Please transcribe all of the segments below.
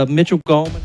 Mitchell Goldman.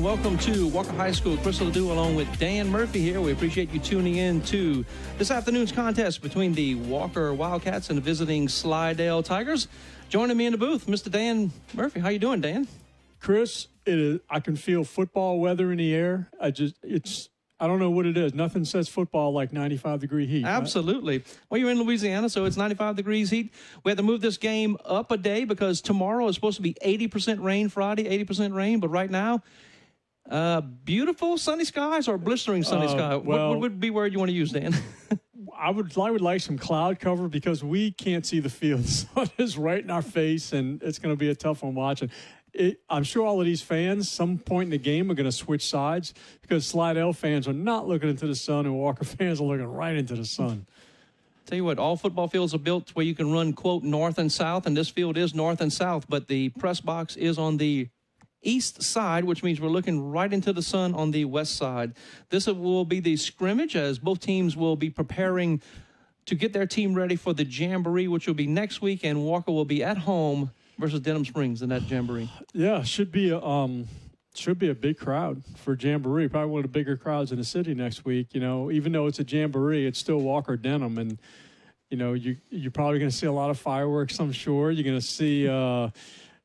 welcome to Walker High School. Chris Ledoux along with Dan Murphy here. We appreciate you tuning in to this afternoon's contest between the Walker Wildcats and the visiting Slidell Tigers. Joining me in the booth, Mr. Dan Murphy. How you doing, Dan? Chris, I can feel football weather in the air. I don't know what it is. Nothing says football like 95-degree heat. Absolutely. Right? Well, you're in Louisiana, so it's 95 degrees heat. We had to move this game up a day because tomorrow is supposed to be 80% rain, Friday, 80% rain. But right now, beautiful sunny skies or blistering sunny sky. What would be word you want to use, Dan? I would like some cloud cover because we can't see the field. The sun is right in our face, and it's going to be a tough one watching. I'm sure all of these fans, some point in the game, are going to switch sides because Slidell fans are not looking into the sun and Walker fans are looking right into the sun. Tell you what, all football fields are built where you can run, quote, north and south, and this field is north and south, but the press box is on the east side, which means we're looking right into the sun on the west side. This will be the scrimmage as both teams will be preparing to get their team ready for the Jamboree, which will be next week, and Walker will be at home versus Denham Springs in that Jamboree. Yeah, should be a big crowd for Jamboree. Probably one of the bigger crowds in the city next week. You know, even though it's a Jamboree, it's still Walker Denham, and you know you're probably going to see a lot of fireworks. I'm sure you're going to see.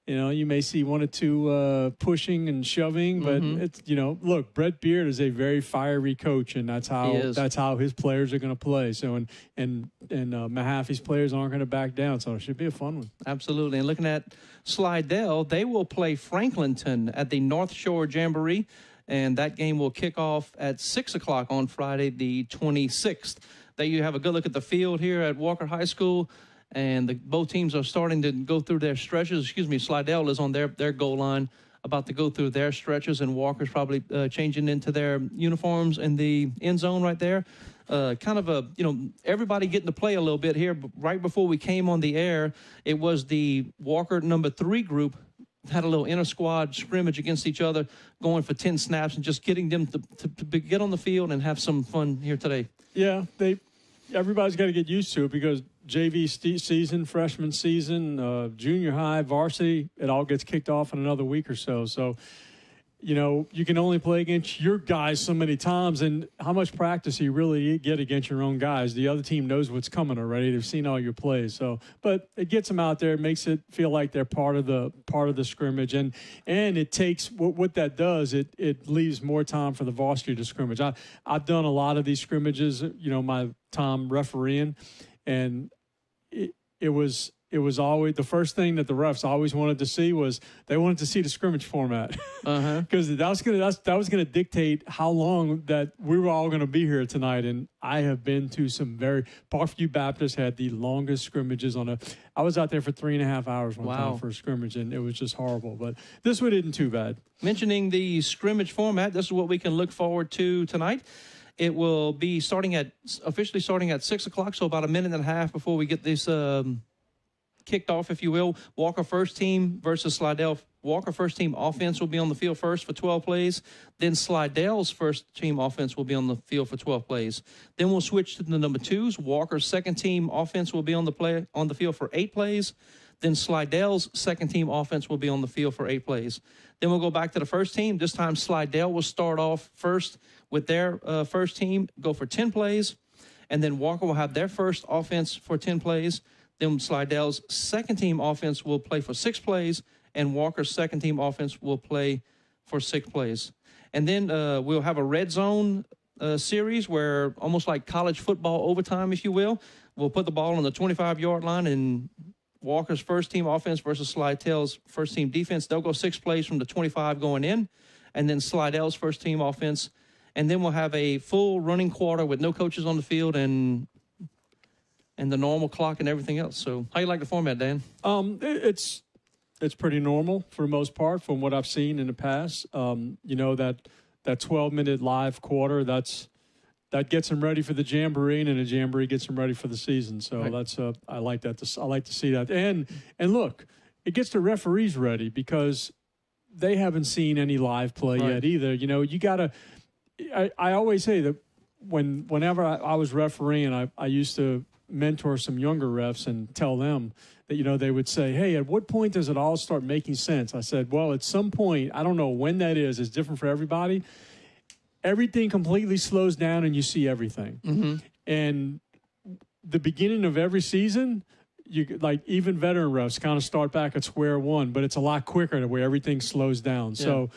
You may see one or two pushing and shoving, but it's look, Brett Beard is a very fiery coach, and that's how his players are going to play. So and Mahaffey's players aren't going to back down. So it should be a fun one. Absolutely. And looking at Slidell, they will play Franklinton at the North Shore Jamboree, and that game will kick off at 6 o'clock on Friday, the 26th. There you have a good look at the field here at Walker High School. And both teams are starting to go through their stretches. Slidell is on their goal line, about to go through their stretches, and Walker's probably changing into their uniforms in the end zone right there. Everybody getting to play a little bit here. But right before we came on the air, it was the Walker number 3 group had a little inter-squad scrimmage against each other, going for 10 snaps and just getting them to get on the field and have some fun here today. Yeah, everybody's got to get used to it because JV season, freshman season, junior high, varsity, it all gets kicked off in another week or so. So, you can only play against your guys so many times, and how much practice you really get against your own guys. The other team knows what's coming already. They've seen all your plays. So, but it gets them out there, it makes it feel like they're part of the scrimmage, and it takes what that does. It leaves more time for the varsity to scrimmage. I've done a lot of these scrimmages. My time refereeing. And it was always the first thing that the refs always wanted to see was they wanted to see the scrimmage format because that was gonna dictate how long that we were all gonna be here tonight. And I have been to some Parkview Baptist had the longest scrimmages I was out there for 3.5 hours one time for a scrimmage, and it was just horrible. But this one isn't too bad. Mentioning the scrimmage format, this is what we can look forward to tonight. It will be officially starting at 6 o'clock, so about a minute and a half before we get this kicked off, if you will. Walker first team versus Slidell. Walker first team offense will be on the field first for 12 plays. Then Slidell's first team offense will be on the field for 12 plays. Then we'll switch to the number 2s. Walker's second team offense will be on the field for 8 plays. Then Slidell's second team offense will be on the field for 8 plays. Then we'll go back to the first team. This time Slidell will start off first with their first team, go for 10 plays. And then Walker will have their first offense for 10 plays. Then Slidell's second team offense will play for 6 plays. And Walker's second team offense will play for 6 plays. And then we'll have a red zone series where almost like college football overtime, if you will. We'll put the ball on the 25-yard line, and Walker's first team offense versus Slidell's first team defense. They'll go 6 plays from the 25 going in, and then Slidell's first team offense. And then we'll have a full running quarter with no coaches on the field and the normal clock and everything else. So how you like the format, Dan? It's pretty normal for the most part from what I've seen in the past. That 12-minute live quarter, that gets them ready for the Jamboree, and the Jamboree gets them ready for the season. So right. I like that. I like to see that. And look, it gets the referees ready because they haven't seen any live play yet either. You got to – I always say that whenever I was refereeing, I used to mentor some younger refs and tell them that, they would say, hey, at what point does it all start making sense? I said, well, at some point, I don't know when that is. It's different for everybody. Everything completely slows down and you see everything. Mm-hmm. And the beginning of every season, even veteran refs kind of start back at square one, but it's a lot quicker the way everything slows down. Yeah. So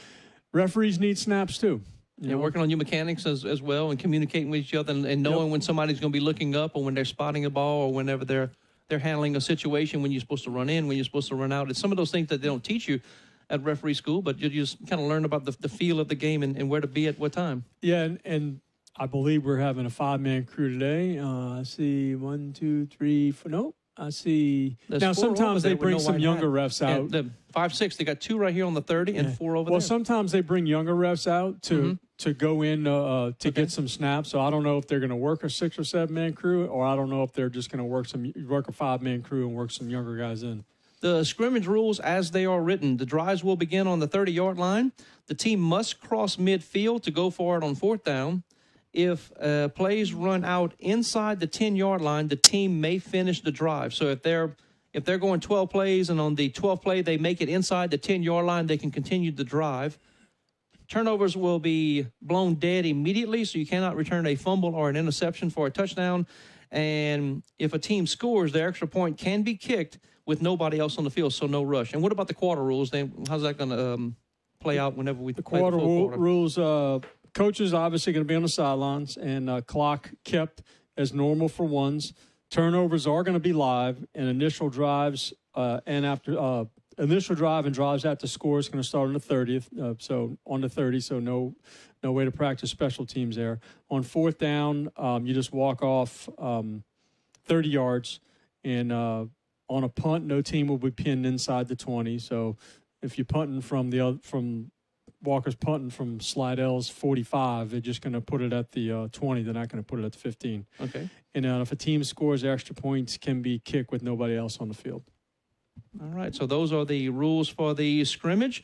referees need snaps too. Working on your mechanics as well and communicating with each other and knowing when somebody's going to be looking up or when they're spotting a ball or whenever they're handling a situation, when you're supposed to run in, when you're supposed to run out. It's some of those things that they don't teach you at referee school, but you just kind of learn about the feel of the game and where to be at what time. Yeah, and I believe we're having a 5-man crew today. I see 1, 2, 3, 4. Nope. I see. There's now, sometimes they bring some younger refs out. The 5, 6, they got 2 right here on the 30 and 4 over there. Well, sometimes they bring younger refs out to go in to get some snaps. So I don't know if they're going to work a 6 or 7-man crew, or I don't know if they're just going to work a 5-man crew and work some younger guys in. The scrimmage rules as they are written. The drives will begin on the 30-yard line. The team must cross midfield to go for it on 4th down. If plays run out inside the 10-yard line, the team may finish the drive. So if they're going 12 plays and on the 12th play they make it inside the 10-yard line, they can continue the drive. Turnovers will be blown dead immediately, so you cannot return a fumble or an interception for a touchdown. And if a team scores, the extra point can be kicked with nobody else on the field, so no rush. And what about the quarter rules? Then how's that going to play out whenever we play the full quarter? Rules? Coaches obviously going to be on the sidelines, and clock kept as normal for ones. Turnovers are going to be live, and initial drives initial drive and drives after score is going to start on the 30th. So on the 30, so no way to practice special teams there. On 4th down, you just walk off 30 yards, and on a punt, no team will be pinned inside the 20. So if you're punting from Walker's punting from Slidell's 45, they're just going to put it at the 20. They're not going to put it at the 15. Okay. And if a team scores, extra points can be kicked with nobody else on the field. All right, so those are the rules for the scrimmage.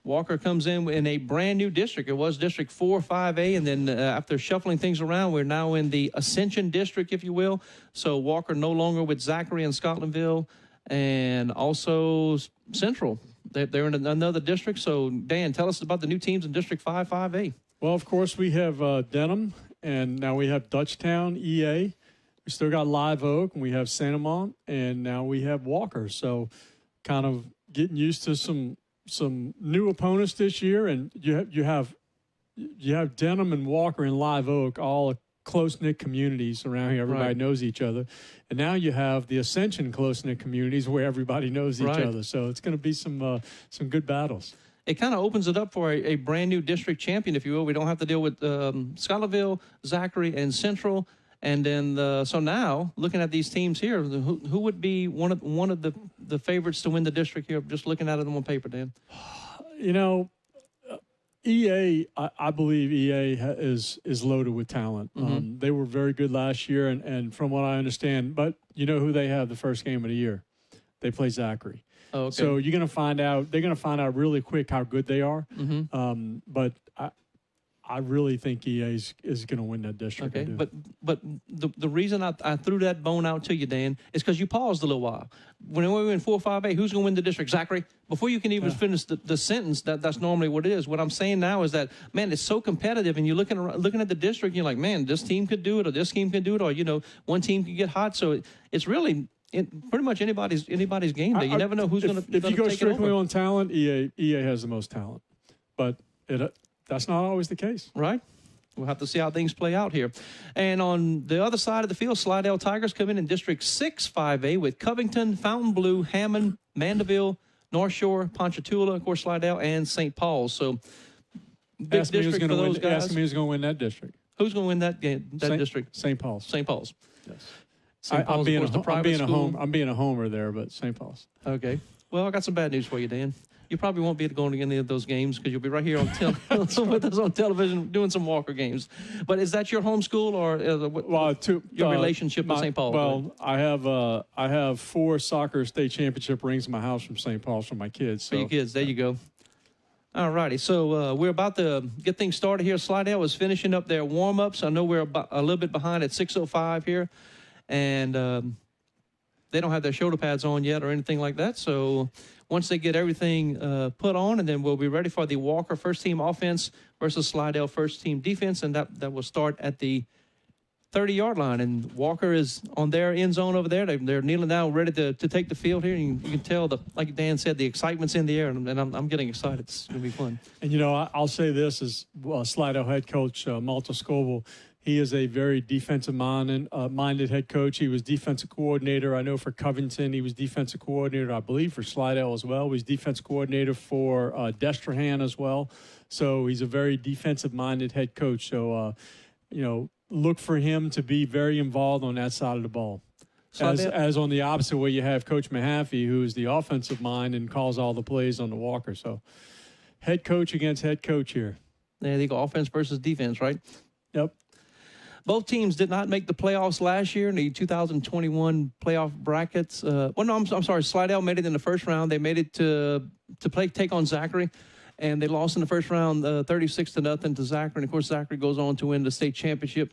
Walker comes in a brand new district. It was District 4, 5A, and then after shuffling things around, we're now in the Ascension District, if you will. So Walker no longer with Zachary and Scotlandville, and also Central. They're in another district. So, Dan, tell us about the new teams in District 5, 5A. Well, of course, we have Denham, and now we have Dutchtown, EA. We still got Live Oak, and we have Santamont, and now we have Walker. So kind of getting used to some new opponents this year, and you have Denham and Walker and Live Oak, all close-knit communities around here. Everybody knows each other. And now you have the Ascension close-knit communities where everybody knows each other. So it's going to be some good battles. It kind of opens it up for a brand new district champion, if you will. We don't have to deal with Scotlandville, Zachary, and Central. And then so now, looking at these teams here, who would be one of the favorites to win the district here? Just looking at it on paper, Dan. EA, I believe EA is loaded with talent. Mm-hmm. They were very good last year, and from what I understand, but you know who they have the first game of the year? They play Zachary. Oh, okay. So you're going to find out. They're going to find out really quick how good they are. Mm-hmm. But I really think EA is going to win that district. Okay, but the reason I threw that bone out to you, Dan, is because you paused a little while. When we were in 4, 5A, who's going to win the district? Zachary. Before you can even finish the sentence, that's normally what it is. What I'm saying now is that, man, it's so competitive, and you're looking at the district, you're like, man, this team could do it, or this team could do it, or one team could get hot. So it's really pretty much anybody's game day. You never know who's going to take it over. If you go strictly on talent, EA has the most talent, but that's not always the case. Right. We'll have to see how things play out here. And on the other side of the field, Slidell Tigers come in District 6, 5A with Covington, Fontainebleau, Hammond, Mandeville, North Shore, Ponchatoula, of course, Slidell, and St. Paul's. So big district for those guys. Ask me who's going to win that district. Who's going to win that district? St. Paul's. St. Paul's. Yes. St. Paul's, of course, the private school. I'm being a homer there, but St. Paul's. Okay. Well, I got some bad news for you, Dan. You probably won't be going to any of those games because you'll be right here with us on television doing some Walker games. But is that your home school or your relationship with St. Paul? Well, I have 4 soccer state championship rings in my house from St. Paul's for my kids. So. For your kids, there you go. All righty, so we're about to get things started here. Slidell is finishing up their warm-ups. I know we're a little bit behind at 6:05 here. and they don't have their shoulder pads on yet or anything like that. So once they get everything put on, and then we'll be ready for the Walker first-team offense versus Slidell first-team defense, and that will start at the 30-yard line. And Walker is on their end zone over there. They're kneeling down, ready to take the field here. You can tell, like Dan said, the excitement's in the air, and I'm getting excited. It's going to be fun. And, I'll say this as Slidell head coach Malta Scoville. He is a very defensive-minded head coach. He was defensive coordinator, I know, for Covington. He was defensive coordinator, I believe, for Slidell as well. He was defensive coordinator for Destrehan as well. So he's a very defensive-minded head coach. So, look for him to be very involved on that side of the ball. As on the opposite way, you have Coach Mahaffey, who is the offensive mind and calls all the plays on the Walker. So head coach against head coach here. Yeah, they go offense versus defense, right? Yep. Both teams did not make the playoffs last year in the 2021 playoff brackets. I'm sorry. Slidell made it in the first round. They made it to take on Zachary, and they lost in the first round 36-0 to Zachary. And, of course, Zachary goes on to win the state championship.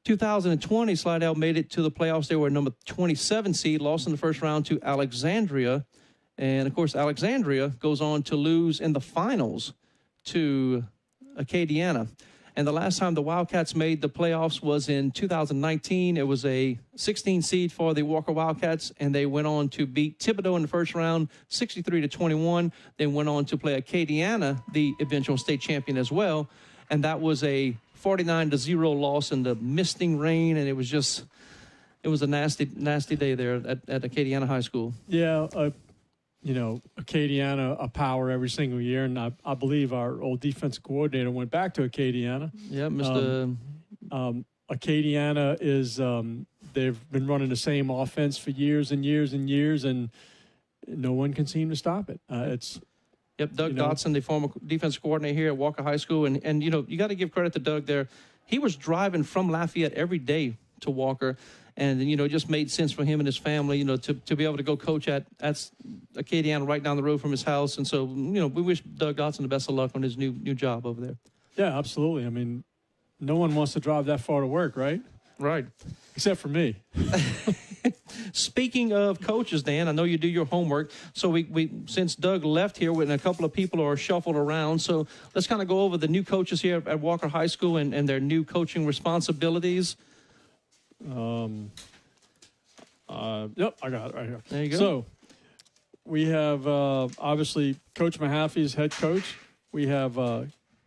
2020, Slidell made it to the playoffs. They were number 27 seed, lost in the first round to Alexandria. And, of course, Alexandria goes on to lose in the finals to Acadiana. And the last time the Wildcats made the playoffs was in 2019. It was a 16 seed for the Walker Wildcats, and they went on to beat Thibodaux in the first round, 63-21. They went on to play Acadiana, the eventual state champion as well, and that was a 49-0 loss in the misting rain, and it was a nasty day there at Acadiana High School. Yeah. Acadiana a power every single year, and I believe our old defensive coordinator went back to Acadiana. Yeah, Mr. Acadiana is they've been running the same offense for years and years and years, and no one can seem to stop it. Doug Dotson, the former defensive coordinator here at Walker High School, and you got to give credit to Doug there. He was driving from Lafayette every day to Walker. And, it just made sense for him and his family, to be able to go coach at Acadiana right down the road from his house. And so, we wish Doug Dotson the best of luck on his new job over there. Yeah, absolutely. I mean, no one wants to drive that far to work, right? Right. Except for me. Speaking of coaches, Dan, I know you do your homework. So we since Doug left here, and a couple of people are shuffled around. So let's kind of go over the new coaches here at Walker High School and their new coaching responsibilities. Yep, I got it right here. There you go. So we have obviously Coach Mahaffey's head coach. We have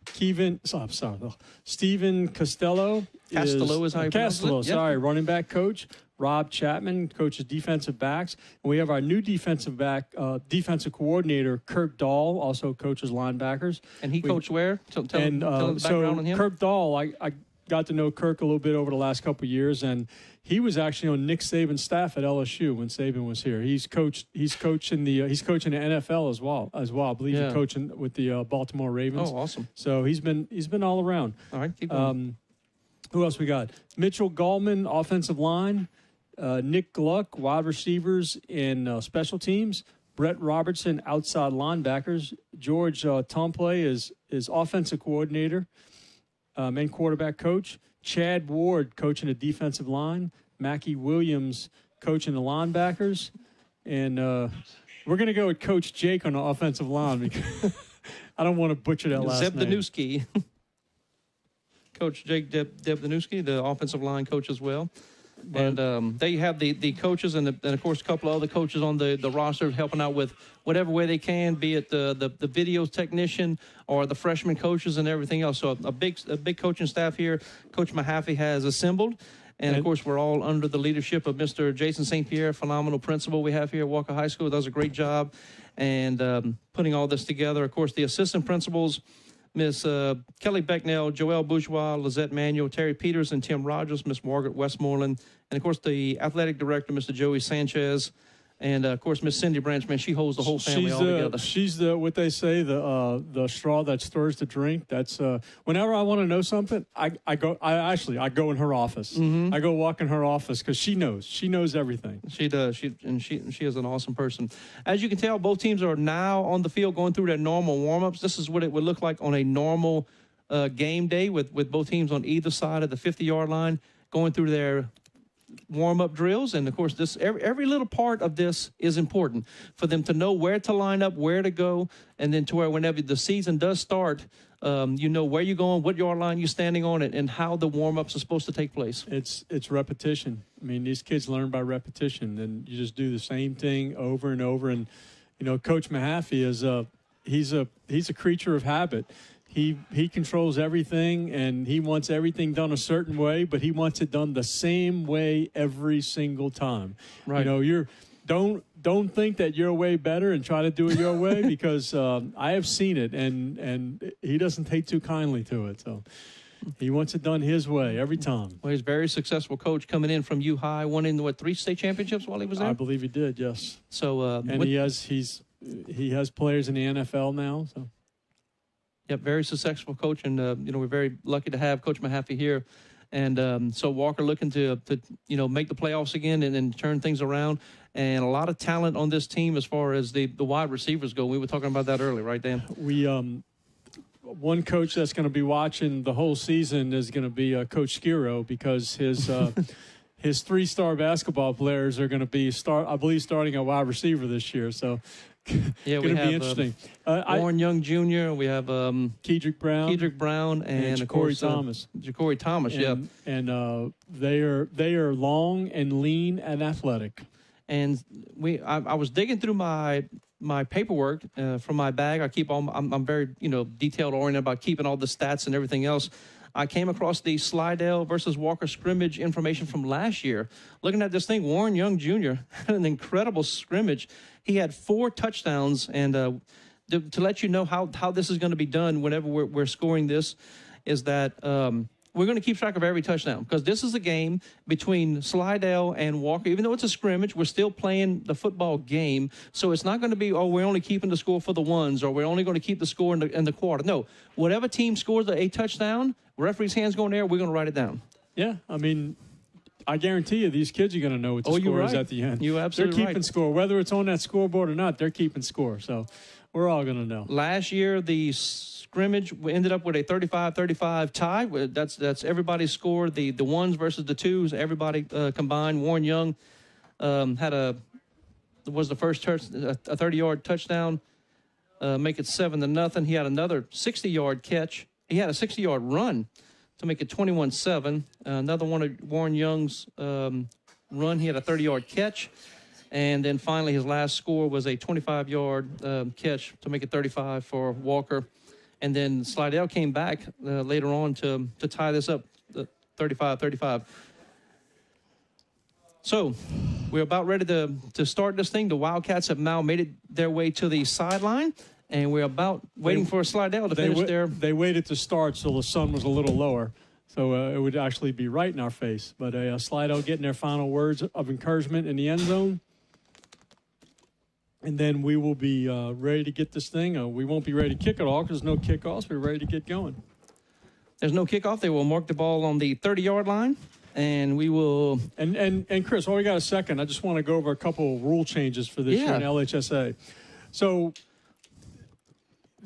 Stephen Costello. Castello is how you pronounce it. Yep. Sorry, running back coach. Rob Chapman coaches defensive backs. And we have our new defensive coordinator, Kirk Dahl, also coaches linebackers. And he coached where? Tell the background on him. Kirk Dahl, I got to know Kirk a little bit over the last couple of years, and he was actually on Nick Saban's staff at LSU when Saban was here. He's coaching the NFL as well. I believe he's coaching with the Baltimore Ravens. Oh, awesome! So he's been all around. All right, keep going. Who else we got? Mitchell Gallman, offensive line. Nick Gluck, wide receivers and special teams. Brett Robertson, outside linebackers. George Tomplay is offensive coordinator. And quarterback coach. Chad Ward coaching the defensive line. Mackie Williams coaching the linebackers. And we're going to go with Coach Jake on the offensive line because I don't want to butcher that last name. Zebdanewski. Coach Jake Debdanewski, the offensive line coach as well. And they have the coaches and of course, a couple of other coaches on the roster helping out with whatever way they can, be it the video technician or the freshman coaches and everything else. So a big coaching staff here Coach Mahaffey has assembled. And, of course, we're all under the leadership of Mr. Jason St. Pierre, phenomenal principal we have here at Walker High School. Does a great job and putting all this together. Of course, the assistant principals, Miss Kelly Becknell, Joelle Bourgeois, Lizette Manuel, Terry Peters, and Tim Rogers, Miss Margaret Westmoreland, and, of course, the athletic director, Mr. Joey Sanchez, and, of course, Miss Cindy Branch. Man, she holds the whole family all together. She's what they say, the straw that stirs the drink. That's whenever I want to know something, I go in her office. Mm-hmm. I go walk in her office because she knows everything. She does. She is an awesome person. As you can tell, both teams are now on the field going through their normal warm-ups. This is what it would look like on a normal game day with both teams on either side of the 50-yard line going through their warm-up drills. And, of course, this every little part of this is important for them to know where to line up, where to go, and then to where whenever the season does start, you know where you're going, what yard line you're standing on, and how the warm-ups are supposed to take place. It's repetition. I mean, these kids learn by repetition, and you just do the same thing over and over. And, you know, Coach Mahaffey is he's a creature of habit. He controls everything, and he wants everything done a certain way, but he wants it done the same way every single time. Right. You know, don't think that you're way better and try to do it your way, because I have seen it, and he doesn't take too kindly to it. So he wants it done his way every time. Well, he's a very successful coach coming in from U High, won in 3 state championships while he was there. I believe he did, yes. So and he has players in the NFL now. So. Yep, very successful coach, and you know, we're very lucky to have Coach Mahaffey here. And so Walker looking to you know, make the playoffs again and turn things around, and a lot of talent on this team as far as the wide receivers go. We were talking about that earlier, right, Dan? We one coach that's going to be watching the whole season is going to be Coach Skiro, because his his 3-star basketball players are going to be starting a wide receiver this year. So. Yeah, going to be interesting. Warren Young Jr. We have Kedrick Brown, and of Ja'Cory course Thomas. Ja'Cory Thomas, yeah. And they are long and lean and athletic. And I was digging through my paperwork from my bag. I'm very, you know, detailed oriented about keeping all the stats and everything else. I came across the Slidell versus Walker scrimmage information from last year. Looking at this thing, Warren Young Jr. had an incredible scrimmage. He had 4 touchdowns, and to let you know how this is going to be done whenever we're scoring this is that we're going to keep track of every touchdown, because this is a game between Slidell and Walker. Even though it's a scrimmage, we're still playing the football game. So it's not going to be, oh, we're only keeping the score for the ones, or we're only going to keep the score in the quarter. No, whatever team scores a touchdown, referee's hands go in there, we're going to write it down. Yeah, I mean, I guarantee you these kids are going to know what the score is at the end. You're absolutely They're keeping score. Whether it's on that scoreboard or not, they're keeping score. So we're all going to know. Last year, the scrimmage ended up with a 35-35 tie. That's everybody's score. The ones versus the twos, everybody combined. Warren Young was the first a 30-yard touchdown, make it 7-0. He had another 60-yard catch. He had a 60-yard run to make it 21-7. Another one of Warren Young's run, he had a 30-yard catch. And then finally his last score was a 25-yard catch to make it 35 for Walker. And then Slidell came back later on to tie this up, 35-35. So we're about ready to start this thing. The Wildcats have now made their way to the sideline. And we're about waiting for Slidell to finish there. They waited to start so the sun was a little lower, so it would actually be right in our face. But Slidell getting their final words of encouragement in the end zone. And then we will be ready to get this thing. We won't be ready to kick it off because there's no kickoffs. We're ready to get going. There's no kickoff. They will mark the ball on the 30-yard line. And we will... And Chris, while we got a second, I just want to go over a couple rule changes for this year in LHSA. So...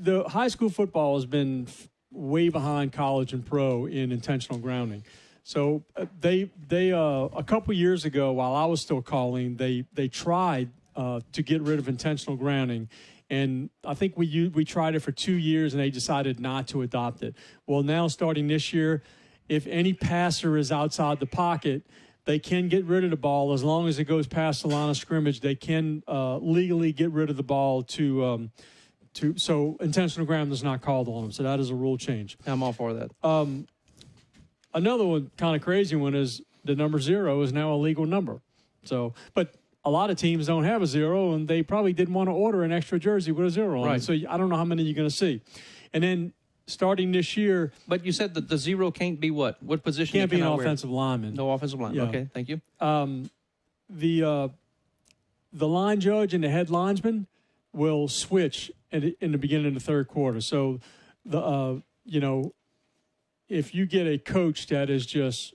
the high school football has been way behind college and pro in intentional grounding. So they a couple years ago, while I was still calling, they tried to get rid of intentional grounding, and I think we tried it for 2 years, and they decided not to adopt it. Well, now starting this year, if any passer is outside the pocket, they can get rid of the ball as long as it goes past the line of scrimmage. They can legally get rid of the ball so intentional grounding is not called on them. So that is a rule change. I'm all for that. Another one, kind of crazy one, is the number 0 is now a legal number. So, but a lot of teams don't have a 0, and they probably didn't want to order an extra jersey with a 0 on it. So I don't know how many you're going to see. And then starting this year. But you said that the 0 can't be what? What position? Can't be an offensive lineman. No offensive lineman. Yeah. Okay, thank you. The line judge and the head linesman will switch in the beginning of the third quarter. So if you get a coach that is just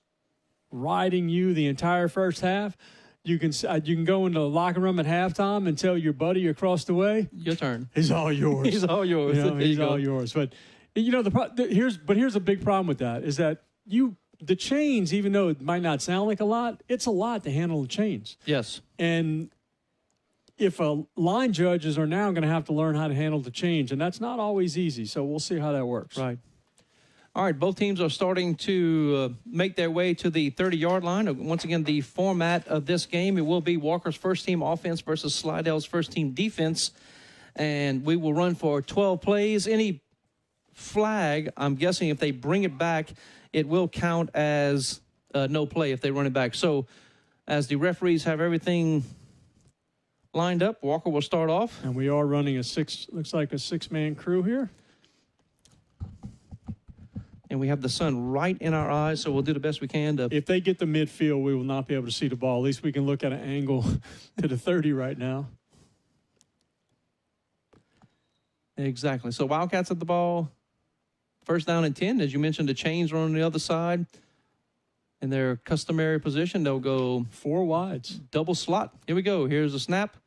riding you the entire first half, you can go into the locker room at halftime and tell your buddy across the way, your turn. He's all yours. He's all yours. He's all yours. But here's a big problem with that is that you the chains, even though it might not sound like a lot, it's a lot to handle the chains. Yes. And if line judges are now going to have to learn how to handle the change, and that's not always easy. So we'll see how that works. Right. All right, both teams are starting to make their way to the 30-yard line. Once again, the format of this game, it will be Walker's first-team offense versus Slidell's first-team defense. And we will run for 12 plays. Any flag, I'm guessing if they bring it back, it will count as no play if they run it back. So as the referees have everything lined up, Walker will start off. And we are running looks like a six-man crew here. And we have the sun right in our eyes, so we'll do the best we can to... If they get the midfield, we will not be able to see the ball. At least we can look at an angle to the 30 right now. Exactly. So Wildcats at the ball. First down and 10. As you mentioned, the chains are on the other side. In their customary position, they'll go... 4 wides. Double slot. Here we go. Here's the snap,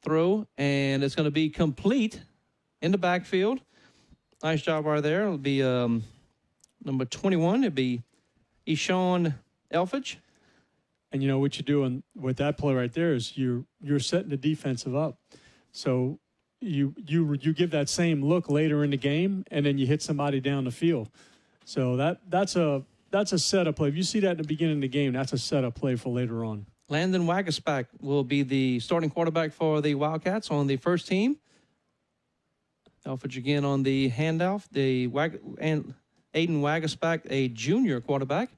throw, and it's going to be complete in the backfield. Nice job right there. It'll be... number 21, it'd be Eshawn Elfage. And you know what you're doing with that play right there is you're setting the defensive up. So you give that same look later in the game, and then you hit somebody down the field. So that's a setup play. If you see that at the beginning of the game, that's a setup play for later on. Landon Wagaspak will be the starting quarterback for the Wildcats on the first team. Elfage again on the handoff. Aiden Wagaspak, a junior quarterback.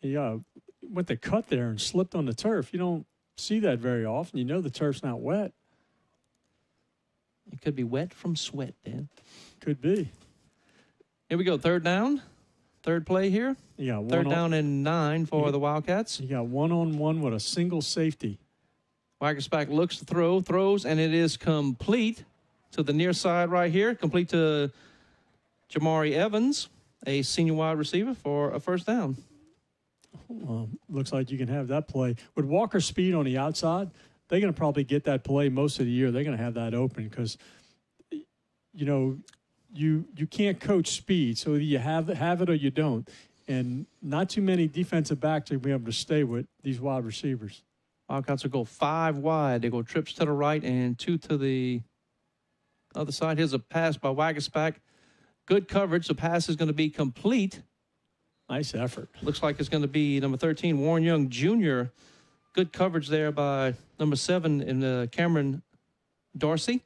Yeah, went the cut there and slipped on the turf. You don't see that very often. You know the turf's not wet. It could be wet from sweat, Dan. Could be. Here we go. Third down. Third play here. Yeah, third down and 9 for the Wildcats. You got one-on-one with a single safety. Wagaspak looks to throw, throws, and it is complete to the near side right here. Complete to Jamari Evans, a senior wide receiver, for a first down. Looks like you can have that play. With Walker's speed on the outside, they're going to probably get that play most of the year. They're going to have that open because, you know, you can't coach speed. So either you have it or you don't. And not too many defensive backs will be able to stay with these wide receivers. Wildcats will go 5 wide. They go trips to the right and 2 to the other side. Here's a pass by Wagaspak. Good coverage. The pass is going to be complete. Nice effort. Looks like it's going to be number 13, Warren Young Jr. Good coverage there by number 7 in Cameron Dorsey.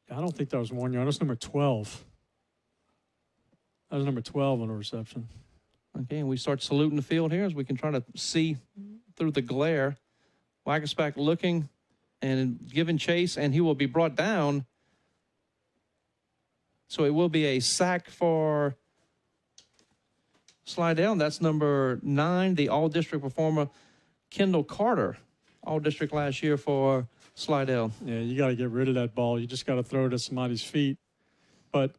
I don't think that was Warren Young. That was number 12. That was number 12 on the reception. Okay, and we start saluting the field here as we can try to see through the glare. Wagaspak looking and giving chase, and he will be brought down. So it will be a sack for Slidell. That's number 9, the all-district performer, Kendall Carter. All-district last year for Slidell. Yeah, you got to get rid of that ball. You just got to throw it at somebody's feet. But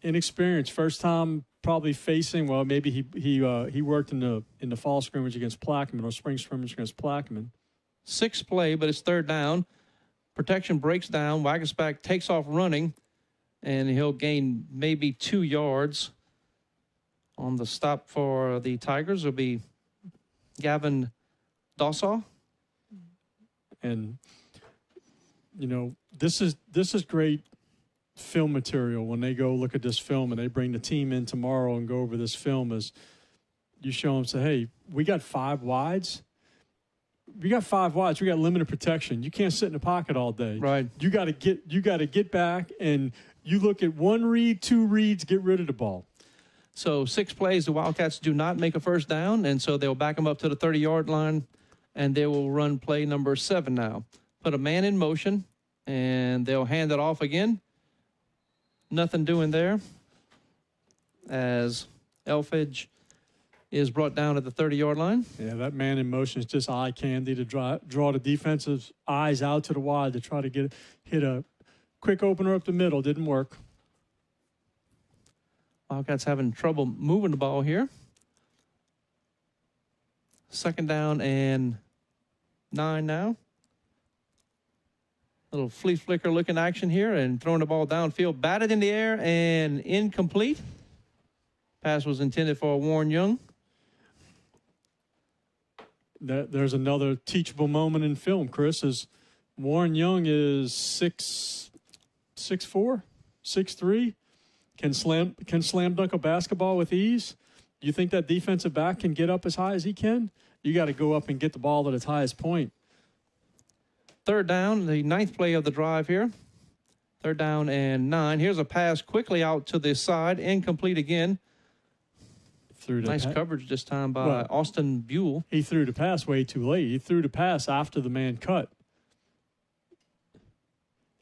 inexperienced, first time probably facing. Well, maybe he worked in the fall scrimmage against Plaquemine or spring scrimmage against Plaquemine. 6th play, but it's third down. Protection breaks down. Wagaspak takes off running, and he'll gain maybe 2 yards. On the stop for the Tigers will be Gavin Dawsaw. And, you know, this is great film material when they go look at this film and they bring the team in tomorrow and go over this film. As you show them, say, hey, we got 5 wides. We got 5 wides. We got limited protection. You can't sit in the pocket all day. Right. You got to get back, and you look at 1 read, 2 reads, get rid of the ball. So 6 plays, the Wildcats do not make a first down, and so they'll back them up to the 30-yard line, and they will run play number 7 now. Put a man in motion, and they'll hand it off again. Nothing doing there as Elfage is brought down at the 30-yard line. Yeah, that man in motion is just eye candy to draw the defensive eyes out to the wide to try to hit a quick opener up the middle. Didn't work. Wildcats having trouble moving the ball here. 2nd down and 9 now. Little flea flicker looking action here and throwing the ball downfield. Batted in the air and incomplete. Pass was intended for Warren Young. There's another teachable moment in film, Chris, is Warren Young is 6'4", 6'3", can slam dunk a basketball with ease. You think that defensive back can get up as high as he can? You got to go up and get the ball at its highest point. Third down, the 9th play of the drive here. Third down and 9. Here's a pass quickly out to the side, incomplete again. Nice coverage this time by Austin Buell. He threw the pass way too late. He threw the pass after the man cut.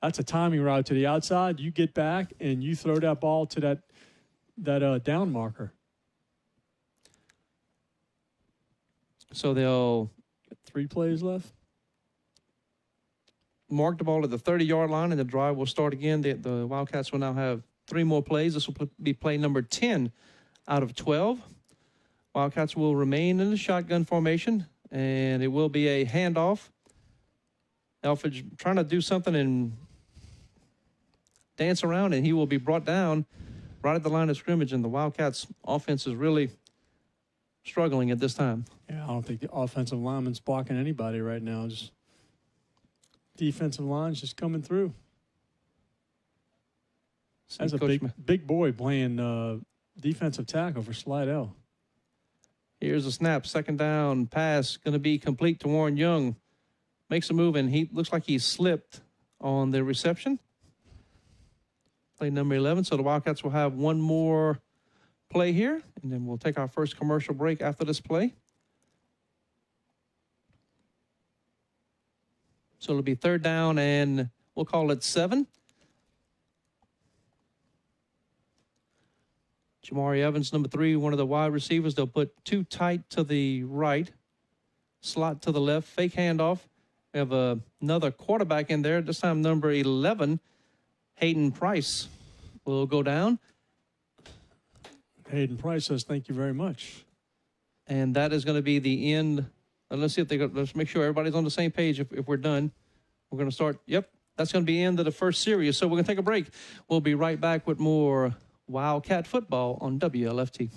That's a timing route to the outside. You get back and you throw that ball to that down marker. So they'll 3 plays left. Mark the ball at the 30-yard line, and the drive will start again. The Wildcats will now have 3 more plays. This will be play number 10 out of 12. Wildcats will remain in the shotgun formation, and it will be a handoff. Elfridge trying to do something and dance around, and he will be brought down right at the line of scrimmage, and the Wildcats' offense is really struggling at this time. Yeah, I don't think the offensive lineman's blocking anybody right now. Just defensive line's just coming through. That's a big boy playing defensive tackle for Slidell. Here's a snap. Second down pass going to be complete to Warren Young. Makes a move, and he looks like he slipped on the reception. Play number 11. So the Wildcats will have 1 more play here, and then we'll take our first commercial break after this play. So it'll be third down, and we'll call it 7. Jamari Evans, number 3, one of the wide receivers. They'll put 2 tight to the right, slot to the left, fake handoff. We have another quarterback in there, this time number 11, Hayden Price, will go down. Hayden Price says, thank you very much. And that is going to be the end. Let's see if let's make sure everybody's on the same page if we're done. We're going to start. Yep, that's going to be the end of the first series. So we're going to take a break. We'll be right back with more Wildcat football on WLFT.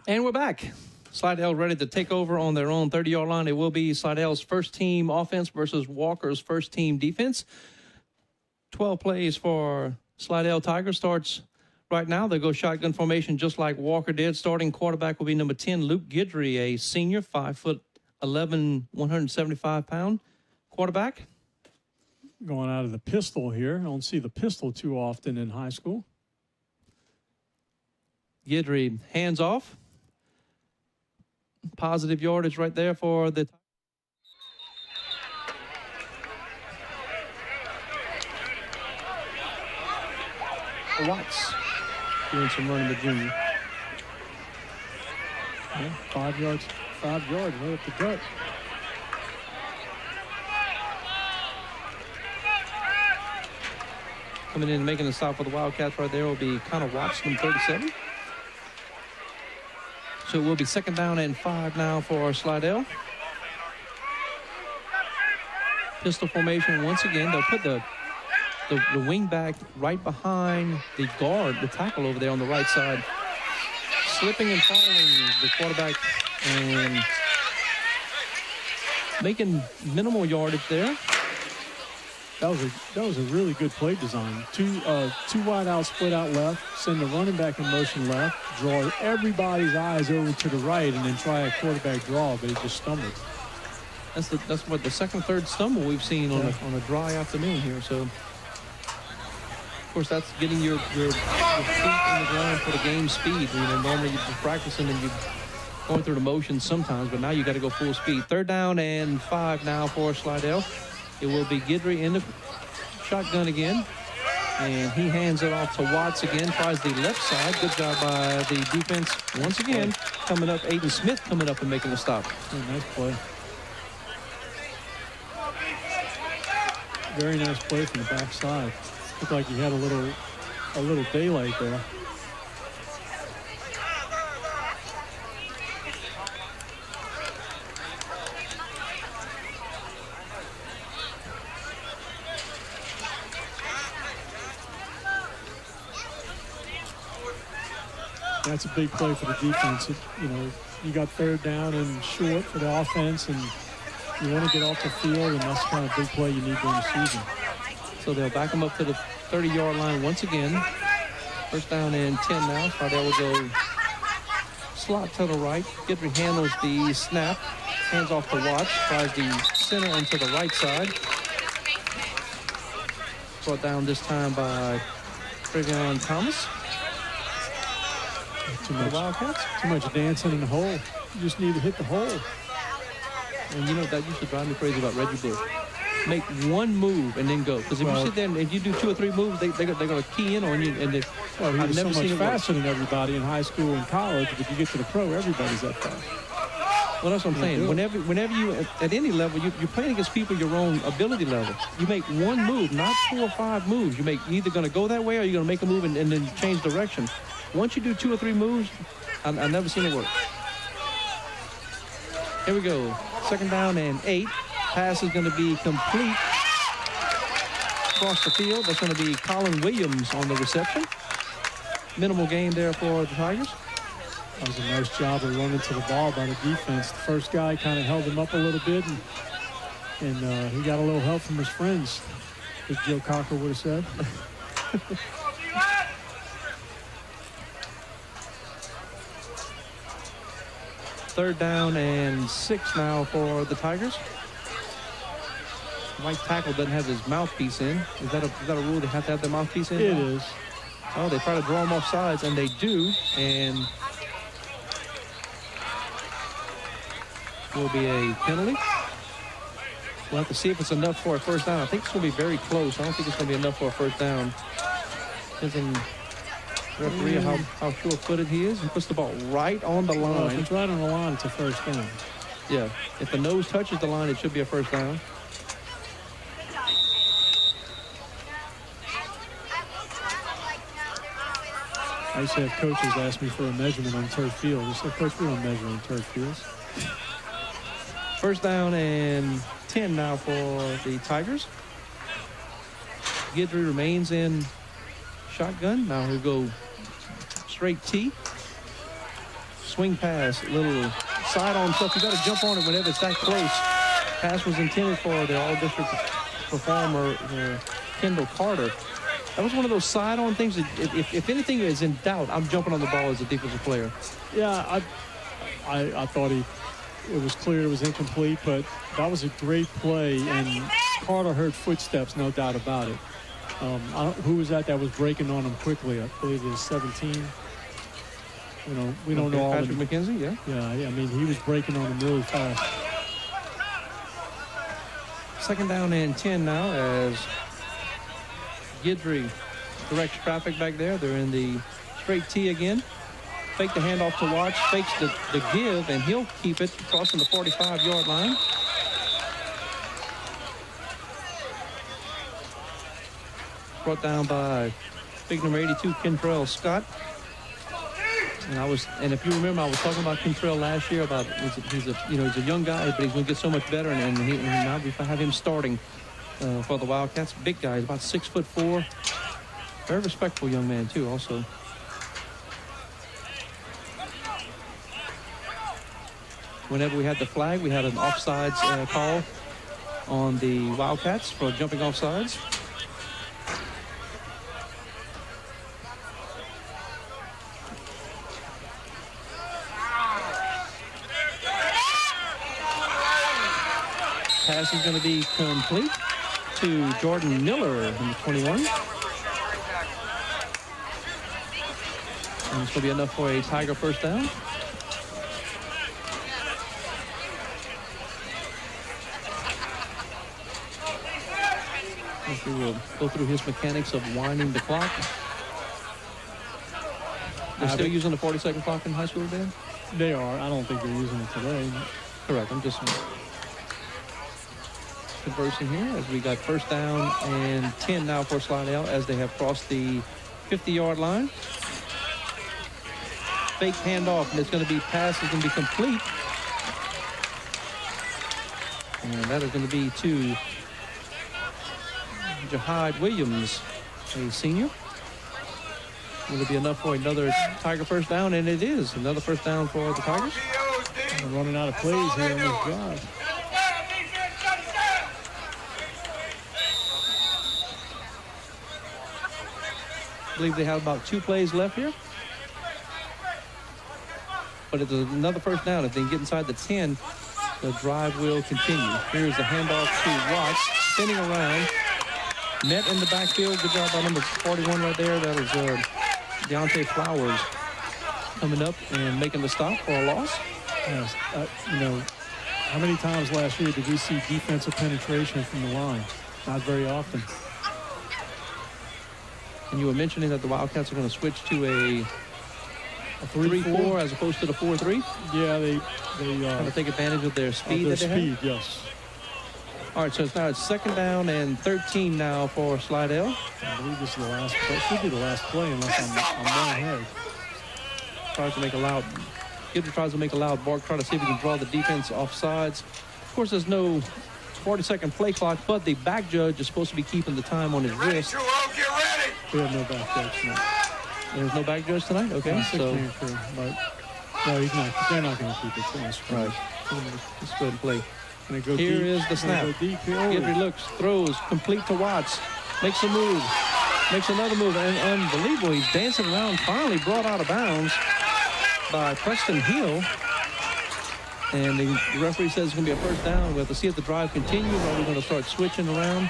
And we're back. Slidell ready to take over on their own 30-yard line. It will be Slidell's first-team offense versus Walker's first-team defense. 12 plays for Slidell Tigers starts right now. They go shotgun formation just like Walker did. Starting quarterback will be number 10, Luke Guidry, a senior, 5'11", 175-pound quarterback. Going out of the pistol here. I don't see the pistol too often in high school. Guidry hands off. Positive yardage right there for the Watts doing some running the junior. Yeah, 5 yards right up the gut. Coming in and making a stop for the Wildcats right there will be Connor Watts, number 37. So it will be second down and 5 now for Slidell. Pistol formation once again. They'll put the wing back right behind the guard, the tackle over there on the right side. Slipping and falling the quarterback and making minimal yardage there. That was a really good play design. Two wide out, split out left, send the running back in motion left, draw everybody's eyes over to the right, and then try a quarterback draw, but he just stumbled. That's what the second, third stumble we've seen on a dry afternoon here. So, of course, that's getting your feet in the ground for the game speed. You know, normally you're practicing and you going through the motions sometimes, but now you got to go full speed. 3rd down and 5 now for Slidell. It will be Guidry in the shotgun again. And he hands it off to Watts again, tries the left side. Good job by the defense once again. Coming up, Aiden Smith coming up and making the stop. Oh, nice play. Very nice play from the backside. Looked like he had a little daylight there. That's a big play for the defense. You got 3rd down and short for the offense, and you want to get off the field, and that's the kind of big play you need during the season. So they'll back him up to the 30-yard line once again. 1st down and 10 now. Slidell will go slot to the right. Guidry handles the snap. Hands off to Watts. Tries the center and to the right side. Brought down this time by Trevion Thomas. Too much dancing in the hole. You just need to hit the hole. And that used to drive me crazy about Reggie Bush. Make one move and then go. Because if you sit there and if you do 2 or 3 moves, they're going to key in on you. And he was so much faster than everybody in high school and college. But if you get to the pro, everybody's that fast. Well, that's what I'm saying. Whenever you, at any level, you're playing against people your own ability level. You make one move, not 4 or 5 moves. You're either going to go that way or you're going to make a move and then change direction. Once you do 2 or 3 moves, I've never seen it work. Here we go. 2nd down and 8. Pass is going to be complete across the field. That's going to be Colin Williams on the reception. Minimal gain there for the Tigers. That was a nice job of running to the ball by the defense. The first guy kind of held him up a little bit, and he got a little help from his friends, as Joe Cocker would have said. 3rd down and 6 now for the Tigers. Right tackle doesn't have his mouthpiece in. Is that a rule? They have to have their mouthpiece in? It is. Oh, they try to draw him off sides, and they do. And will be a penalty. We'll have to see if it's enough for a 1st down. I think it's going to be very close. I don't think it's going to be enough for a 1st down. Depends on the referee how sure-footed he is. He puts the ball right on the line. If it's right on the line, it's a 1st down. Yeah. If the nose touches the line, it should be a 1st down. I used to have coaches ask me for a measurement on turf field. I said, Coach, we don't measure on turf fields. 1st down and 10 now for the Tigers. Guidry remains in shotgun. Now he'll go straight T. Swing pass, little side-on stuff. You got to jump on it whenever it's that close. Pass was intended for the all-district performer, Kendall Carter. That was one of those side-on things that if anything is in doubt, I'm jumping on the ball as a defensive player. Yeah, I thought it was clear it was incomplete, but that was a great play, and Carter heard footsteps, no doubt about it. Who was that was breaking on him quickly? I believe it was 17. We don't know all. Patrick McKenzie, yeah. Yeah, I mean, he was breaking on him really fast. 2nd down and 10 now as Guidry directs traffic back there. They're in the straight T again. Fake the handoff to Watts, fakes the give, and he'll keep it crossing the 45-yard line. Brought down by big number 82, Kentrell Scott. And if you remember, I was talking about Kentrell last year about he's a young guy, but he's going to get so much better, and now we have him starting for the Wildcats. Big guy, he's about 6'4". Very respectful young man too, also. Whenever we had the flag, we had an offsides call on the Wildcats for jumping offsides. Pass is going to be complete to Jordan Miller in the 21. And it's going to be enough for a Tiger 1st down. We will go through his mechanics of winding the clock. They're still using the 40-second clock in high school, Dan? They are. I don't think they're using it today. Correct. I'm just conversing here as we got first down and 10 now for Slidell as they have crossed the 50-yard line. Fake handoff, and it's going to be pass is going to be complete. And that is going to be to Jahide Williams, a senior. Will it be enough for another Tiger first down? And it is another first down for the Tigers. We're running out of plays here in this drive. I believe they have about 2 plays left here. But it's another first down. If they can get inside the 10, the drive will continue. Here's the handoff to Watts, spinning around. Met in the backfield. Good job by number 41 right there. That is Deontay Flowers coming up and making the stop for a loss. Yes, how many times last year did we see defensive penetration from the line? Not very often. And you were mentioning that the Wildcats are going to switch to a 3-4 as opposed to the 4-3. Yeah, they kind of take advantage of their speed. Yes. All right, so it's now second down and 13 now for Slidell. I believe this is the last play. Should be the last play unless I'm wrong ahead. Tries to make a loud. Gidry tries to make a loud bark, try to see if he can draw the defense off sides. Of course, there's no 40-second play clock, but the back judge is supposed to be keeping the time on his wrist. We have no back judge tonight. There's no back judge tonight? Okay, so. But no, they're not going to keep it. Right. Let's go ahead and play. Go here deep. Is the snap. Gidry looks, throws, complete to Watts. Makes a move. Makes another move. And unbelievable, he's dancing around. Finally brought out of bounds by Preston Hill. And the referee says it's going to be a first down. We'll have to see if the drive continues or we're going to start switching around.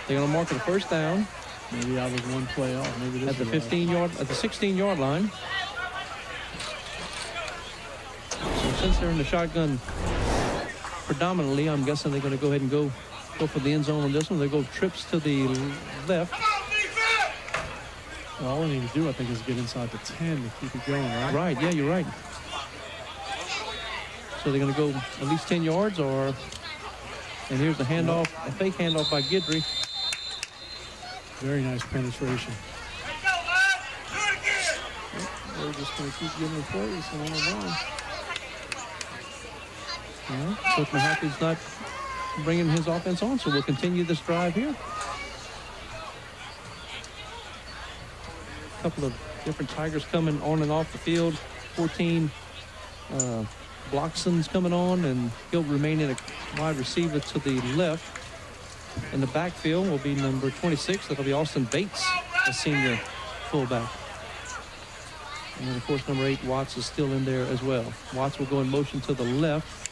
They're going to mark it a first down. Maybe I was one play off. Maybe at the 15-yard, at the 16-yard line. So since they're in the shotgun predominantly, I'm guessing they're going to go ahead and go for the end zone on this one. They go trips to the left. Well, all they need to do, I think, is get inside the 10 to keep it going, right? Right, yeah, you're right. So they're going to go at least 10 yards or... And here's the handoff, a fake handoff by Gidry. Very nice penetration. They're just going to keep giving the plays and on the run. Well, Coach Mahaffey's not bringing his offense on, so we'll continue this drive here. A couple of different Tigers coming on and off the field. 14 Blockson's coming on, and he'll remain in a wide receiver to the left. In the backfield will be number 26. That'll be Austin Bates, a senior fullback. And then, of course, number 8, Watts, is still in there as well. Watts will go in motion to the left.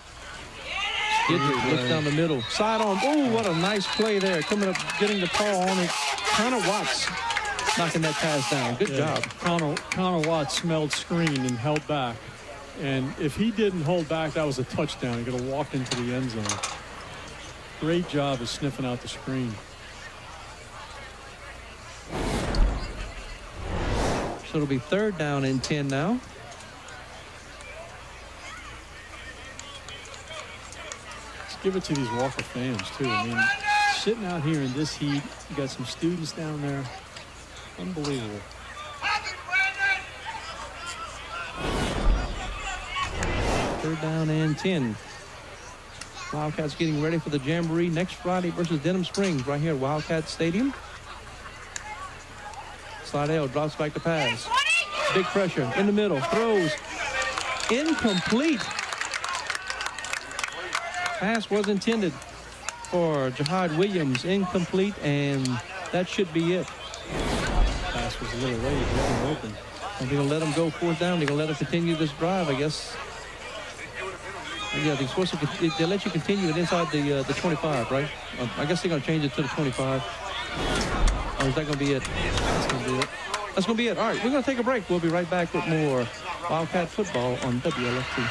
Gidry looks down the middle. Side on. Oh, what a nice play there. Coming up, getting the call on it. Connor Watts knocking that pass down. Good job. Connor Watts smelled screen and held back. And if he didn't hold back, that was a touchdown. He could have walked into the end zone. Great job of sniffing out the screen. So it'll be third down and 10 now. Let's give it to these Walker fans, too. I mean, sitting out here in this heat, you got some students down there. Unbelievable. Third down and 10. Wildcats getting ready for the Jamboree next Friday versus Denham Springs right here at Wildcat Stadium. Slidell drops back to pass. Big pressure in the middle. Throws. Incomplete. Pass was intended for Jahide Williams. Incomplete, and that should be it. Pass was a little late. He wasn't open. And they're going to let him go fourth down. They're going to let him continue this drive, I guess. Yeah, they're supposed to. They let you continue it inside the 25, right? I guess they're going to change it to the 25. Or is that going to be it? That's going to be it. That's going to be it. All right, we're going to take a break. We'll be right back with more Wildcat football on WLFT.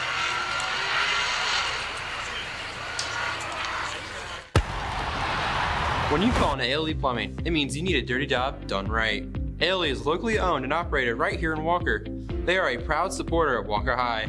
When you call on ALE Plumbing, it means you need a dirty job done right. ALE is locally owned and operated right here in Walker. They are a proud supporter of Walker High.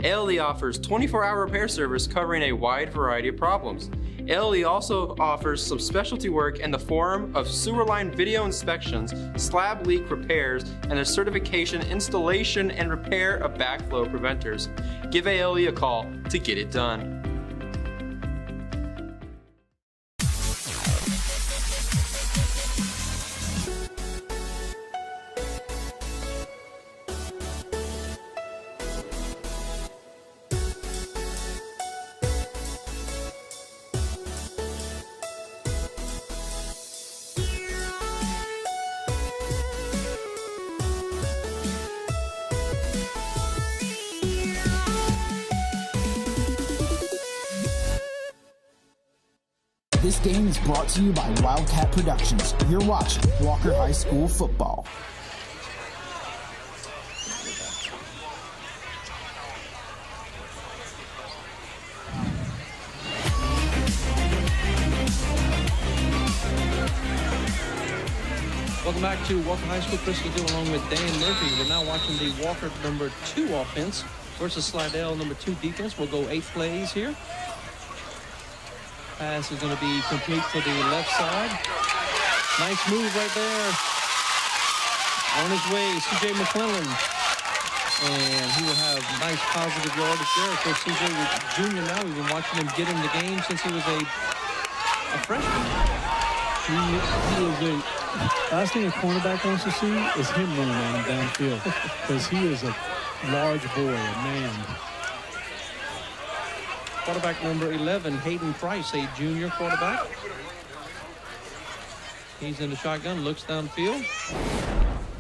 ALE offers 24-hour repair service covering a wide variety of problems. ALE also offers some specialty work in the form of sewer line video inspections, slab leak repairs, and their certification, installation, and repair of backflow preventers. Give ALE a call to get it done. This game is brought to you by Wildcat Productions. You're watching Walker High School football. Welcome back to Walker High School. Chris Ledoux along with Dan Murphy. We're now watching the Walker number 2 offense versus Slidell number 2 defense. We'll go 8 plays here. Pass is going to be complete to the left side. Nice move right there. On his way, C.J. McClellan. And he will have nice positive yardage there. Of course, C.J. is a junior now. We've been watching him get in the game since he was a freshman. He is last thing a cornerback wants to see is him running on downfield because he is a large boy, a man. Quarterback number 11, Hayden Price, a junior quarterback. He's in the shotgun, looks downfield.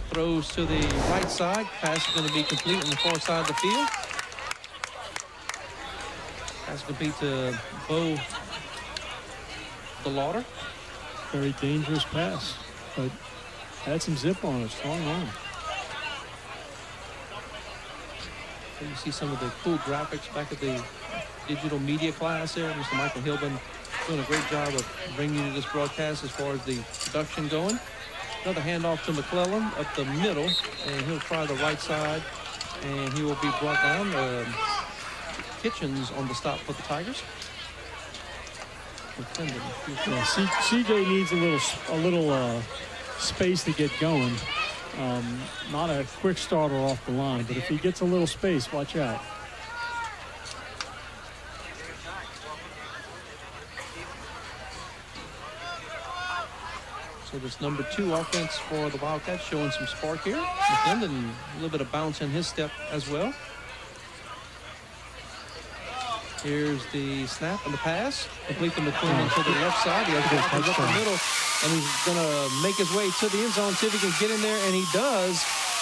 Throws to the right side. Pass is going to be complete on the far side of the field. Pass complete to Bo DeLauder. Very dangerous pass, but had some zip on it, strong arm. You see some of the cool graphics back at the digital media class there. Mr. Michael Hilbin doing a great job of bringing you this broadcast as far as the production going. Another handoff to McClellan up the middle, and he'll try the right side, and he will be brought down. Kitchens on the stop for the Tigers. Yeah, CJ needs a little space to get going. Not a quick starter off the line, but if he gets a little space, watch out. So this number 2 offense for the Wildcats showing some spark here. McClendon, a little bit of bounce in his step as well. Here's the snap and the pass. Complete to McClendon to the left side. He has to go up the middle, and he's going to make his way to the end zone, see if he can get in there, and he does.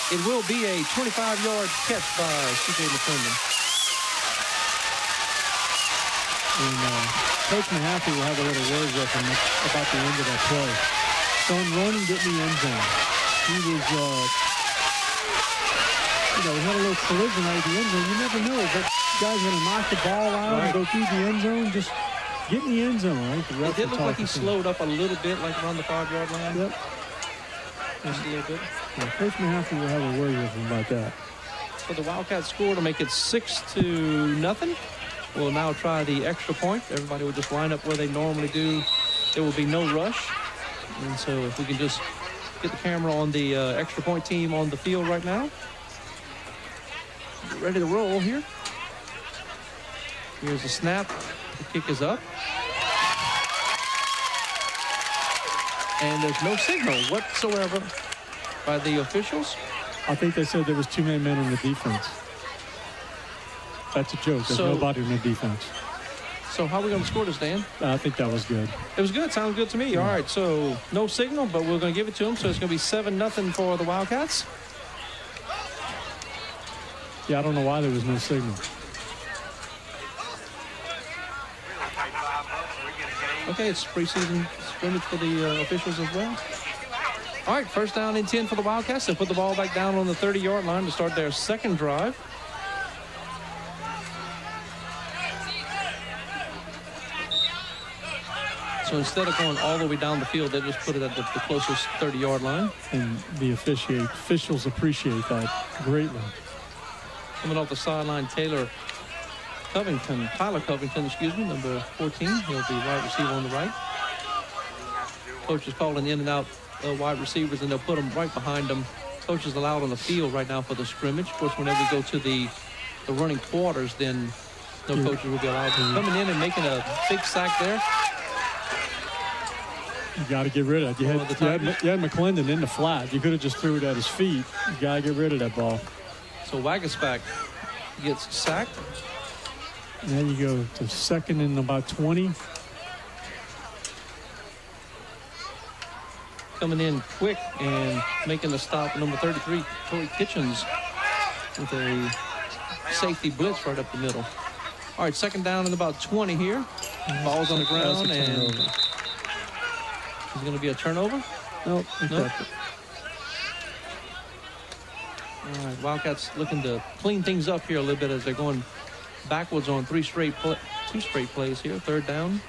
It will be a 25-yard catch by C.J. McClendon. And Coach Mahaffey will have a little word with him about the end of that play. Son, run and get in the end zone. He was, he had a little collision right at the end zone. You never know, but guys going to knock the ball out and go through the end zone. Just get in the end zone, right? It did look like he slowed up a little bit, like around the 5-yard line. Yep. Just a little bit. Yeah, Coach Mahaffey will have a word with him about that. So the Wildcats score to make it 6-0. We'll now try the extra point. Everybody will just line up where they normally do. There will be no rush. And so if we can just get the camera on the extra point team on the field right now. Get ready to roll here. Here's the snap. The kick is up. And there's no signal whatsoever by the officials. I think they said there was too many men on the defense. That's a joke. There's nobody on the defense. So how are we going to score this, Dan? I think that was good. It was good. Sounds good to me. All right, so no signal, but we're going to give it to them. So it's going to be 7-0 for the Wildcats. Yeah, I don't know why there was no signal. Okay, it's preseason scrimmage for the officials as well. All right, first down and 10 for the Wildcats. They put the ball back down on the 30-yard line to start their second drive. So So instead of going all the way down the field, they just put it at the closest 30-yard line. And the officials appreciate that greatly. Coming off the sideline, Tyler Covington, excuse me, number 14. He'll be wide receiver on the right. Coach is calling in and out wide receivers, and they'll put them right behind them. Coach is allowed on the field right now for the scrimmage. Of course, whenever we go to the running quarters, then no coaches will be allowed. Coming in and making a big sack there. You got to get rid of it. You had McClendon in the flat. You could have just threw it at his feet. You got to get rid of that ball. So Wagasback gets sacked. And then you go to second and about 20. Coming in quick and making the stop, number 33, Corey Kitchens, with a safety blitz right up the middle. All right, second down and about 20 here. Ball's on the ground, and it's going to be a turnover. Nope. All right, Wildcats looking to clean things up here a little bit as they're going backwards on two straight plays here. Third down.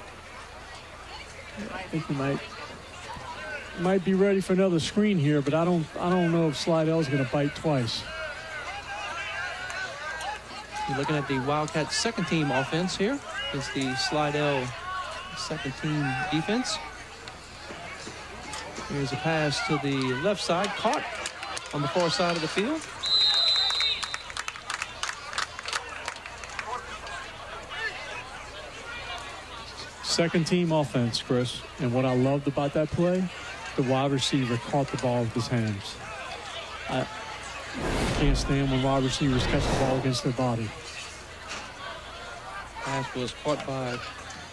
I think we might be ready for another screen here, but I don't know if Slidell's going to bite twice. You're looking at the Wildcats second team offense here. It's the Slidell second team defense. Here's a pass to the left side, caught on the far side of the field. Second team offense, Chris. And what I loved about that play, the wide receiver caught the ball with his hands. I can't stand when wide receivers catch the ball against their body. Pass was caught by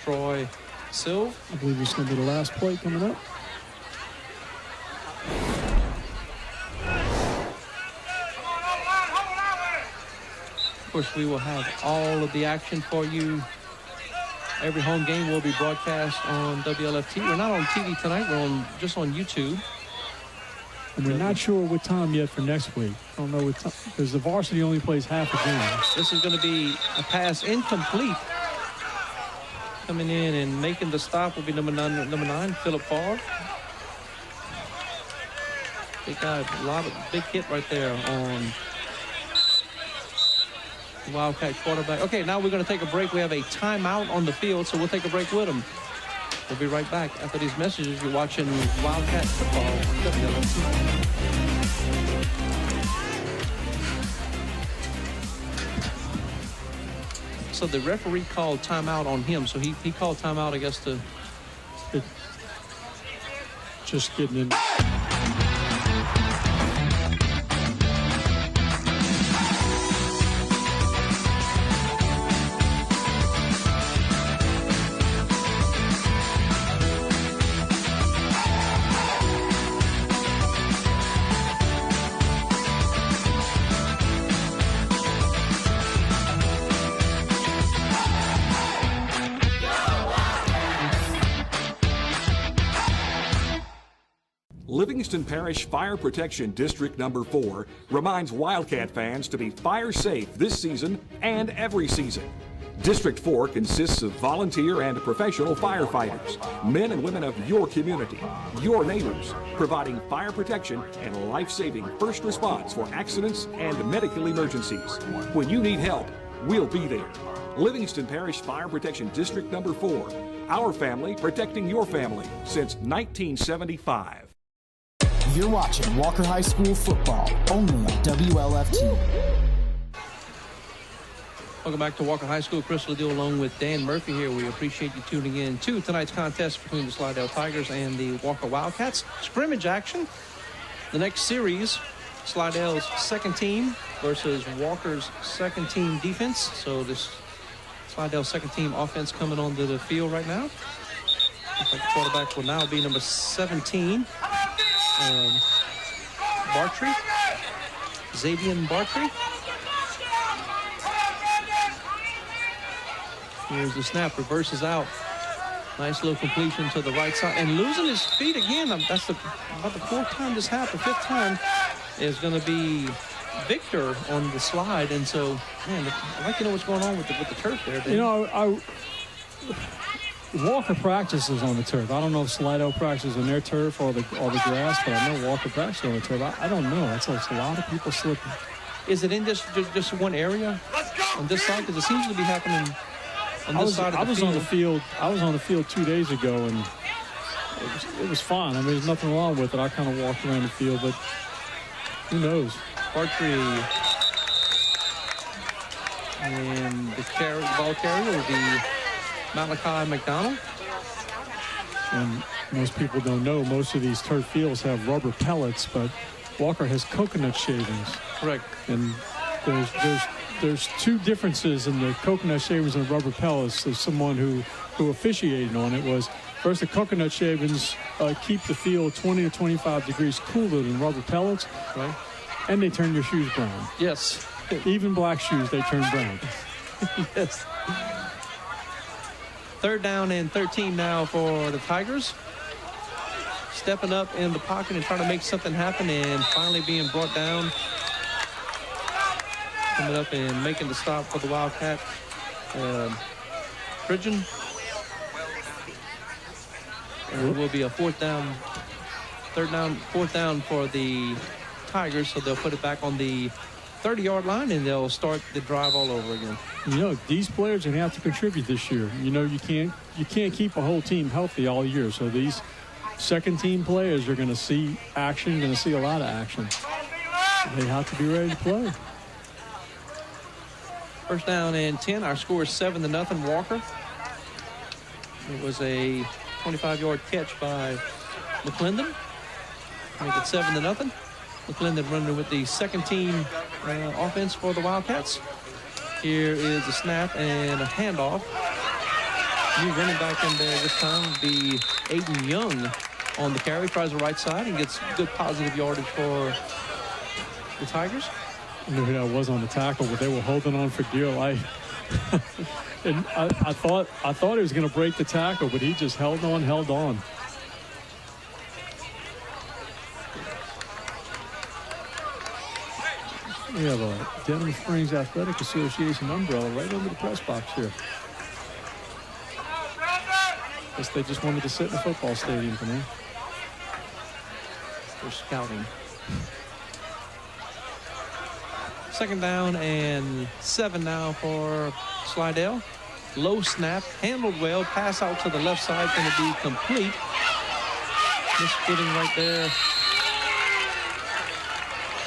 Troy Silv. I believe it's going to be the last play coming up. Of course, we will have all of the action for you. Every home game will be broadcast on WLFT. We're not on TV tonight. We're just on YouTube. And we're not sure what time yet for next week. I don't know what time, because the varsity only plays half a game. This is going to be a pass incomplete. Coming in and making the stop will be number nine, Philip Fogg. Big guy, big hit right there on the Wildcat quarterback. Okay, now we're going to take a break. We have a timeout on the field, so we'll take a break with them. We'll be right back after these messages. You're watching Wildcat football on WLFT. So the referee called timeout on him. So he called timeout, I guess, to just getting in. Livingston Parish Fire Protection District Number 4 reminds Wildcat fans to be fire safe this season and every season. District 4 consists of volunteer and professional firefighters, men and women of your community, your neighbors, providing fire protection and life-saving first response for accidents and medical emergencies. When you need help, we'll be there. Livingston Parish Fire Protection District Number 4, our family protecting your family since 1975. You're watching Walker High School football, only on WLFT. Welcome back to Walker High School. Chris Liddell along with Dan Murphy here. We appreciate you tuning in to tonight's contest between the Slidell Tigers and the Walker Wildcats. Scrimmage action. The next series, Slidell's second team versus Walker's second team defense. So this Slidell second team offense coming onto the field right now. Looks like the quarterback will now be number 17. Bartrey, Xavier Bartrey. Here's the snap, reverses out. Nice little completion to the right side. And losing his feet again. That's about the fourth time this happened. Fifth time is going to be Victor on the slide. And so, man, I'd like to know what's going on with the turf there. You know, Walker practices on the turf. I don't know if Slidell practices on their turf or the grass, but I know Walker practices on the turf. I don't know. That's a lot of people slipping. Is it in just one area on this side? Because it seems to be happening on this side of the field. I was on the field. I was on the field 2 days ago, and it was fine. I mean, there's nothing wrong with it. I kind of walked around the field, but who knows? Archery. And the ball carrier will be Malachi McDonald. And most people don't know, most of these turf fields have rubber pellets, but Walker has coconut shavings. Correct. And there's two differences in the coconut shavings and rubber pellets. There's someone who officiated on it was, first, the coconut shavings keep the field 20 to 25 degrees cooler than rubber pellets. Right. And they turn your shoes brown. Yes. Even black shoes, they turn brown. Yes. 3rd down and 13 now for the Tigers. Stepping up in the pocket and trying to make something happen, and finally being brought down. Coming up and making the stop for the Wildcat. Bridgen. And it will be a 4th down for the Tigers, so they'll put it back on the 30-yard line, and they'll start the drive all over again. You know, these players are going to have to contribute this year. You know, you can't keep a whole team healthy all year. So these second-team players are going to see action, going to see a lot of action. They have to be ready to play. 1st down and 10. Our score is 7-0 Walker. It was a 25-yard catch by McClendon. Make it 7-0. McClendon running with the second-team offense for the Wildcats. Here is a snap and a handoff. New running back in there this time will be Aiden Young on the carry. Tries the right side and gets good positive yardage for the Tigers. I knew who that was on the tackle, but they were holding on for dear life. And I thought he was going to break the tackle, but he just held on. We have a Denver Springs Athletic Association umbrella right over the press box here. Guess they just wanted to sit in the football stadium for me. They're scouting. 2nd down and 7 now for Slidell. Low snap, handled well, pass out to the left side, going to be complete. Misfitting right there.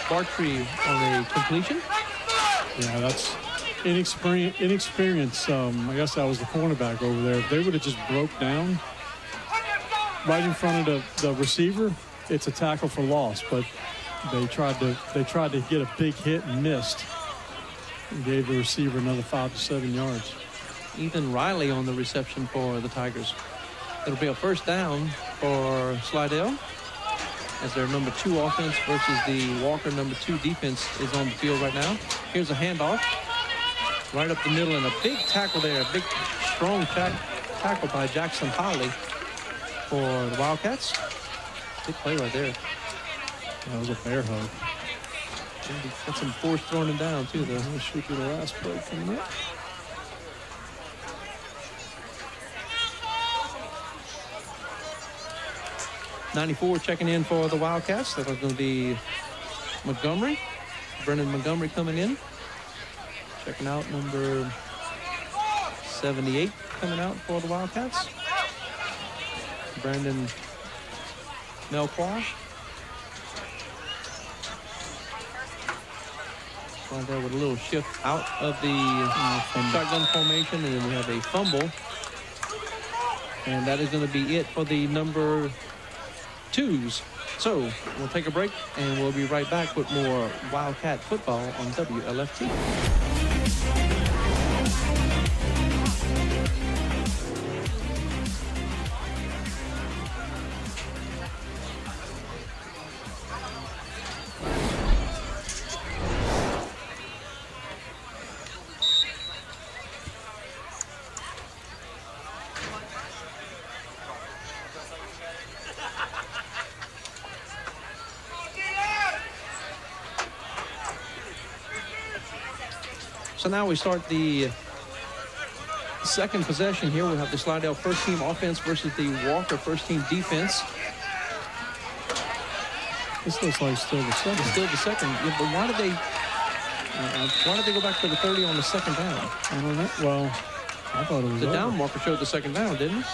Bartrey on a completion. Yeah, that's inexperience. I guess that was the cornerback over there. If they would have just broke down right in front of the receiver, it's a tackle for loss. But they tried to get a big hit and missed. And gave the receiver another 5 to 7 yards. Ethan Riley on the reception for the Tigers. It'll be a 1st down for Slidell, as their number 2 offense versus the Walker number 2 defense is on the field right now. Here's a handoff right up the middle, and a big tackle there, a big strong tackle by Jackson Holly for the Wildcats. Big play right there. That was a bear hug. Got some force throwing him down too, though. I'm gonna shoot you the last play coming up. '94 checking in for the Wildcats. That was going to be Montgomery. Brendan Montgomery coming in. Checking out number 78 coming out for the Wildcats. Brandon Melquar. Right there with a little shift out of the shotgun formation, and then we have a fumble. And that is going to be it for the number 2s. So we'll take a break, and we'll be right back with more Wildcat football on WLFT. So now we start the second possession here. We have the Slidell first-team offense versus the Walker first-team defense. This looks like still the second. It's still the second. Yeah, but why did they go back to the 30 on the second down? I don't know. Well, I thought it was The over. down marker showed the second down, didn't it?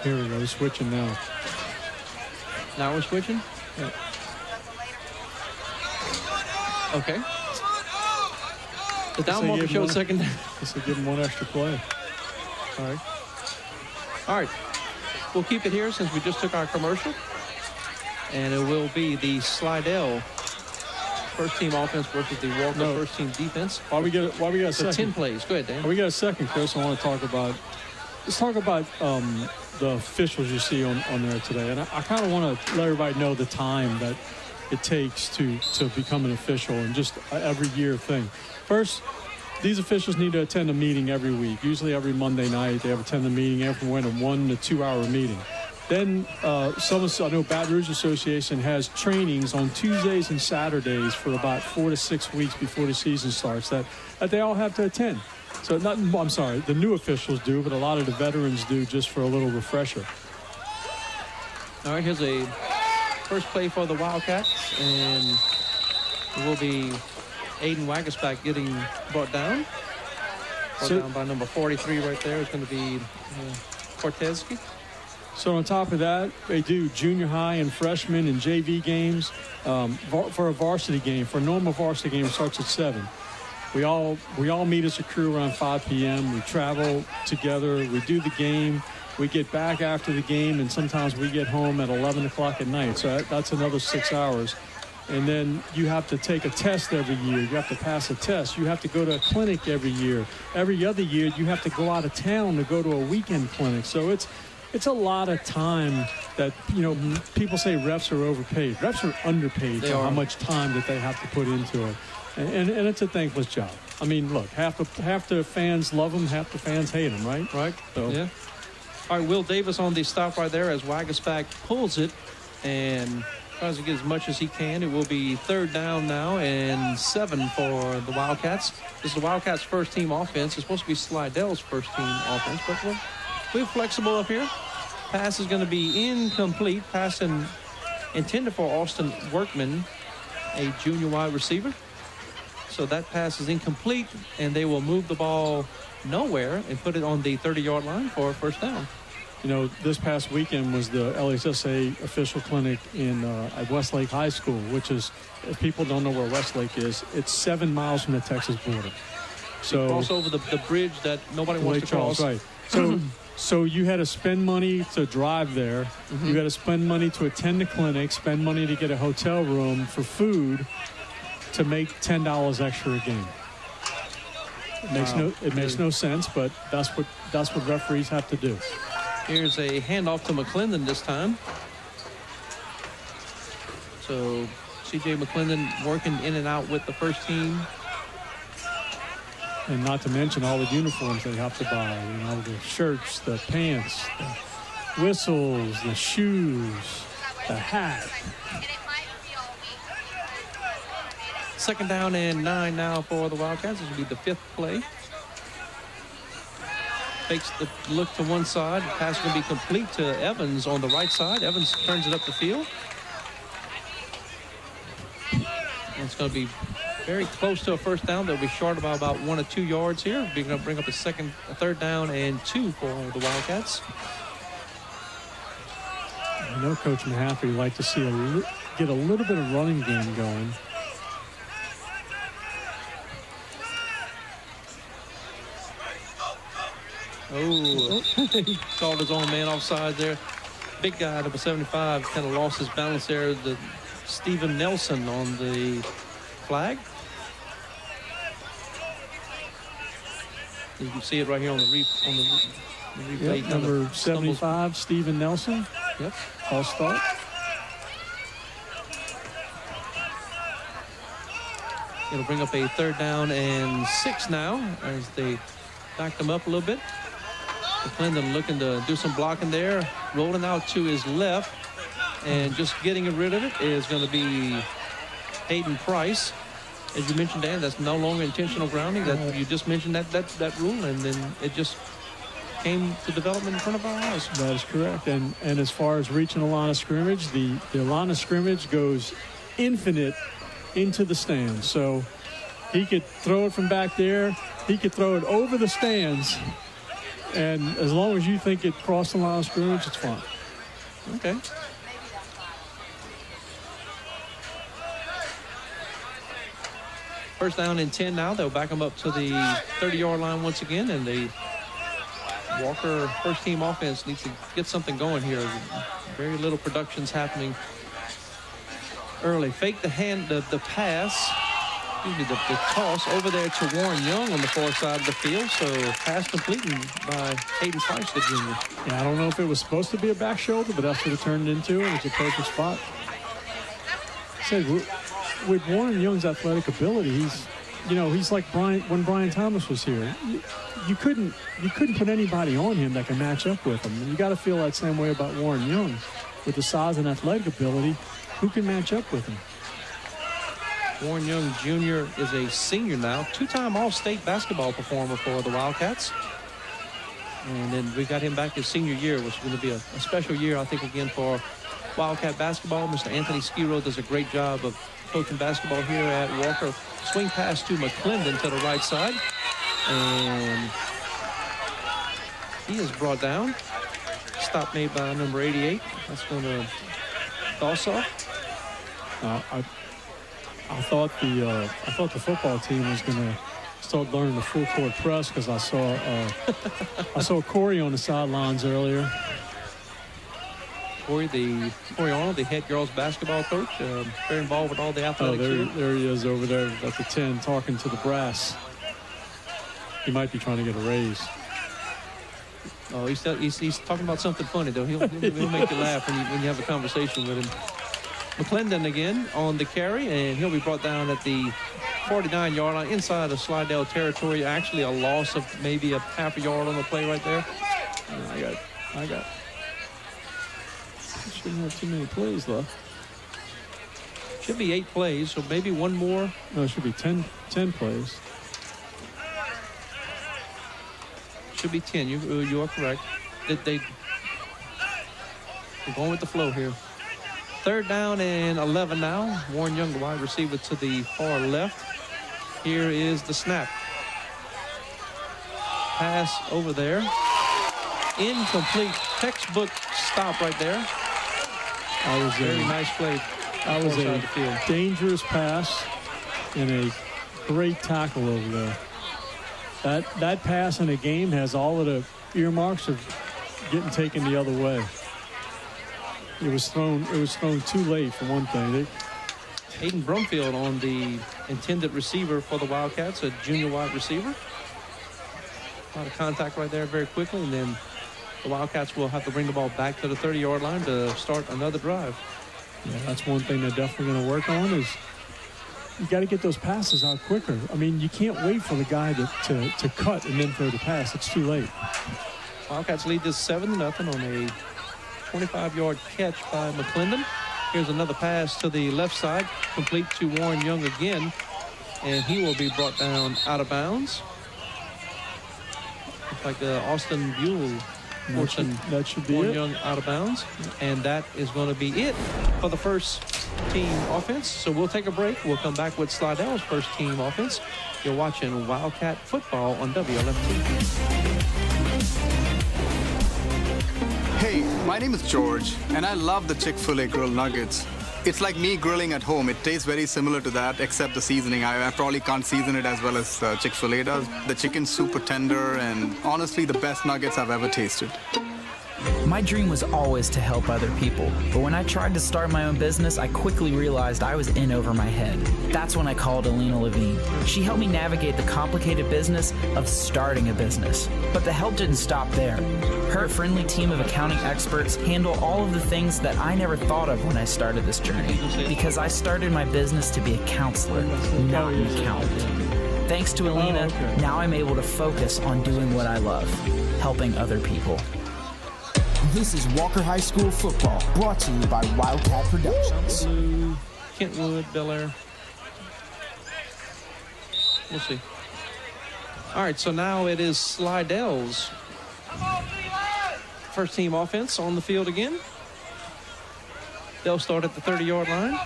Here we go. They're switching now. Now we're switching? Yeah. Okay. The down marker showed second down. This will give them one extra play. All right. All right. We'll keep it here since we just took our commercial. And it will be the Slidell first-team offense versus the Walker first-team defense. While we get a So second. 10 plays. Go ahead, Dan. While we got a second, Chris, I want to talk about. Let's talk about the officials you see on there today. And I kind of want to let everybody know the time that it takes to become an official and just every year thing. First, these officials need to attend a meeting every week. Usually every Monday night they have attend a meeting. Everyone went a 1 to 2 hour meeting. Then I know Baton Rouge Association has trainings on Tuesdays and Saturdays for about 4 to 6 weeks before the season starts that they all have to attend. So the new officials do, but a lot of the veterans do just for a little refresher. All right, here's a first play for the Wildcats, and it will be Aiden Wagasback getting brought down. Down by number 43 right there. It's going to be Cortezki. So on top of that, they do junior high and freshman and JV games. For a varsity game, for a normal varsity game, it starts at 7. We all meet as a crew around 5 p.m. We travel together. We do the game. We get back after the game, and sometimes we get home at 11 o'clock at night. So that's another 6 hours. And then you have to take a test every year. You have to pass a test. You have to go to a clinic every year. Every other year, you have to go out of town to go to a weekend clinic. So it's a lot of time that, people say refs are overpaid. Refs are underpaid for how much time that they have to put into it. And it's a thankless job. I mean, look, half the fans love them, half the fans hate them, right? Right. So. Yeah. All right, Will Davis on the stop right there as Wagasback pulls it and tries to get as much as he can. It will be third down now and 7 for the Wildcats. This is the Wildcats' first-team offense. It's supposed to be Slidell's first-team offense, but we're flexible up here. Pass is going to be incomplete. Pass intended for Austin Workman, a junior wide receiver. So that pass is incomplete, and they will move the ball nowhere and put it on the 30-yard line for a first down. This past weekend was the LHSA official clinic at Westlake High School, which is, if people don't know where Westlake is, it's 7 miles from the Texas border. So cross over the bridge that nobody wants to cross. Right. So you had to spend money to drive there. Mm-hmm. You had to spend money to attend the clinic, spend money to get a hotel room for food to make $10 extra a game. It makes no sense, but that's what referees have to do. Here's a handoff to McClendon this time. So C.J. McClendon working in and out with the first team. And not to mention all the uniforms they have to buy. The shirts, the pants, the whistles, the shoes, the hat. Second down and 9 now for the Wildcats. This will be the 5th play. Fakes the look to one side. Pass is going to be complete to Evans on the right side. Evans turns it up the field. And it's going to be very close to a first down. They'll be short by about 1 or 2 yards here. We're going to bring up a third down and 2 for the Wildcats. I know Coach Mahaffey would like to see get a little bit of running game going. Oh, he called his own man offside there. Big guy, number 75, kind of lost his balance there. The Stephen Nelson on the flag. You can see it right here on the replay. Yep, number 75, Stephen Nelson. Yep. I'll start. It'll bring up a third down and 6 now as they back them up a little bit. McClendon looking to do some blocking there. Rolling out to his left and just getting rid of it is going to be Hayden Price. as you mentioned, Dan, that's no longer intentional grounding. That you just mentioned that rule, and then it just came to development in front of our eyes. That is correct. And as far as reaching the line of scrimmage, the line of scrimmage goes infinite into the stands. So he could throw it from back there. He could throw it over the stands. And as long as you think it crossed the line of scrimmage, it's fine. Okay. First down and 10 now. They'll back them up to the 30-yard line once again, and the Walker first-team offense needs to get something going here. Very little production's happening early. Fake the pass. Excuse me, the toss over there to Warren Young on the far side of the field. So pass completed by Hayden Price, the junior. Yeah, I don't know if it was supposed to be a back shoulder, but that's what it turned into. It was a perfect spot. I said, with Warren Young's athletic ability, he's like when Brian Thomas was here. You couldn't put anybody on him that can match up with him. And you got to feel that same way about Warren Young. With the size and athletic ability, who can match up with him? Warren Young Jr. is a senior now, two-time All-State basketball performer for the Wildcats. And then we got him back his senior year, which is going to be a special year, I think, again, for Wildcat basketball. Mr. Anthony Skiro does a great job of coaching basketball here at Walker. Swing pass to McClendon to the right side. And he is brought down. Stop made by number 88. That's going to toss off. I thought the football team was going to start learning the full court press because I saw Corey on the sidelines earlier. Corey Arnold, the head girls basketball coach, very involved with all the athletics. There he is over there at the 10 talking to the brass. He might be trying to get a raise. Oh, he's talking about something funny though. He'll make you laugh when you have a conversation with him. McClendon again on the carry, and he'll be brought down at the 49-yard line inside of Slidell territory. Actually, a loss of maybe a half a yard on the play right there. I got. Shouldn't have too many plays left. Should be 8 plays, so maybe one more. No, it should be 10 plays. Should be 10. You are correct. We're going with the flow here. Third down and 11 now. Warren Young, the wide receiver, to the far left. Here is the snap. Pass over there. Incomplete. Textbook stop right there. That was very nice play. That was a dangerous pass and a great tackle over there. That pass in a game has all of the earmarks of getting taken the other way. It was thrown too late for one thing. Hayden Brumfield on the intended receiver for the Wildcats, a junior wide receiver. A lot of contact right there very quickly, and then the Wildcats will have to bring the ball back to the 30-yard line to start another drive. Yeah, that's one thing they're definitely going to work on is you got to get those passes out quicker. I mean, you can't wait for the guy to cut and then throw the pass. It's too late. Wildcats lead this 7-0 on a 25-yard catch by McClendon. Here's another pass to the left side, complete to Warren Young again, and he will be brought down out of bounds. Looks like Austin Buell forcing that should be Warren it. Young out of bounds, and that is going to be it for the first team offense. So we'll take a break. We'll come back with Slidell's first team offense. You're watching Wildcat football on WLFT. Hey, my name is George, and I love the Chick-fil-A grilled nuggets. It's like me grilling at home. It tastes very similar to that, except the seasoning. I probably can't season it as well as Chick-fil-A does. The chicken's super tender, and honestly, the best nuggets I've ever tasted. My dream was always to help other people, but when I tried to start my own business, I quickly realized I was in over my head. That's when I called Alina Levine. She helped me navigate the complicated business of starting a business. But the help didn't stop there. Her friendly team of accounting experts handle all of the things that I never thought of when I started this journey, because I started my business to be a counselor, not an accountant. Thanks to Alina, now I'm able to focus on doing what I love, helping other people. This is Walker High School football, brought to you by Wildcat Productions. Kentwood, Bel Air. We'll see. All right, so now it is Slidell's first team offense on the field again. They'll start at the 30-yard line.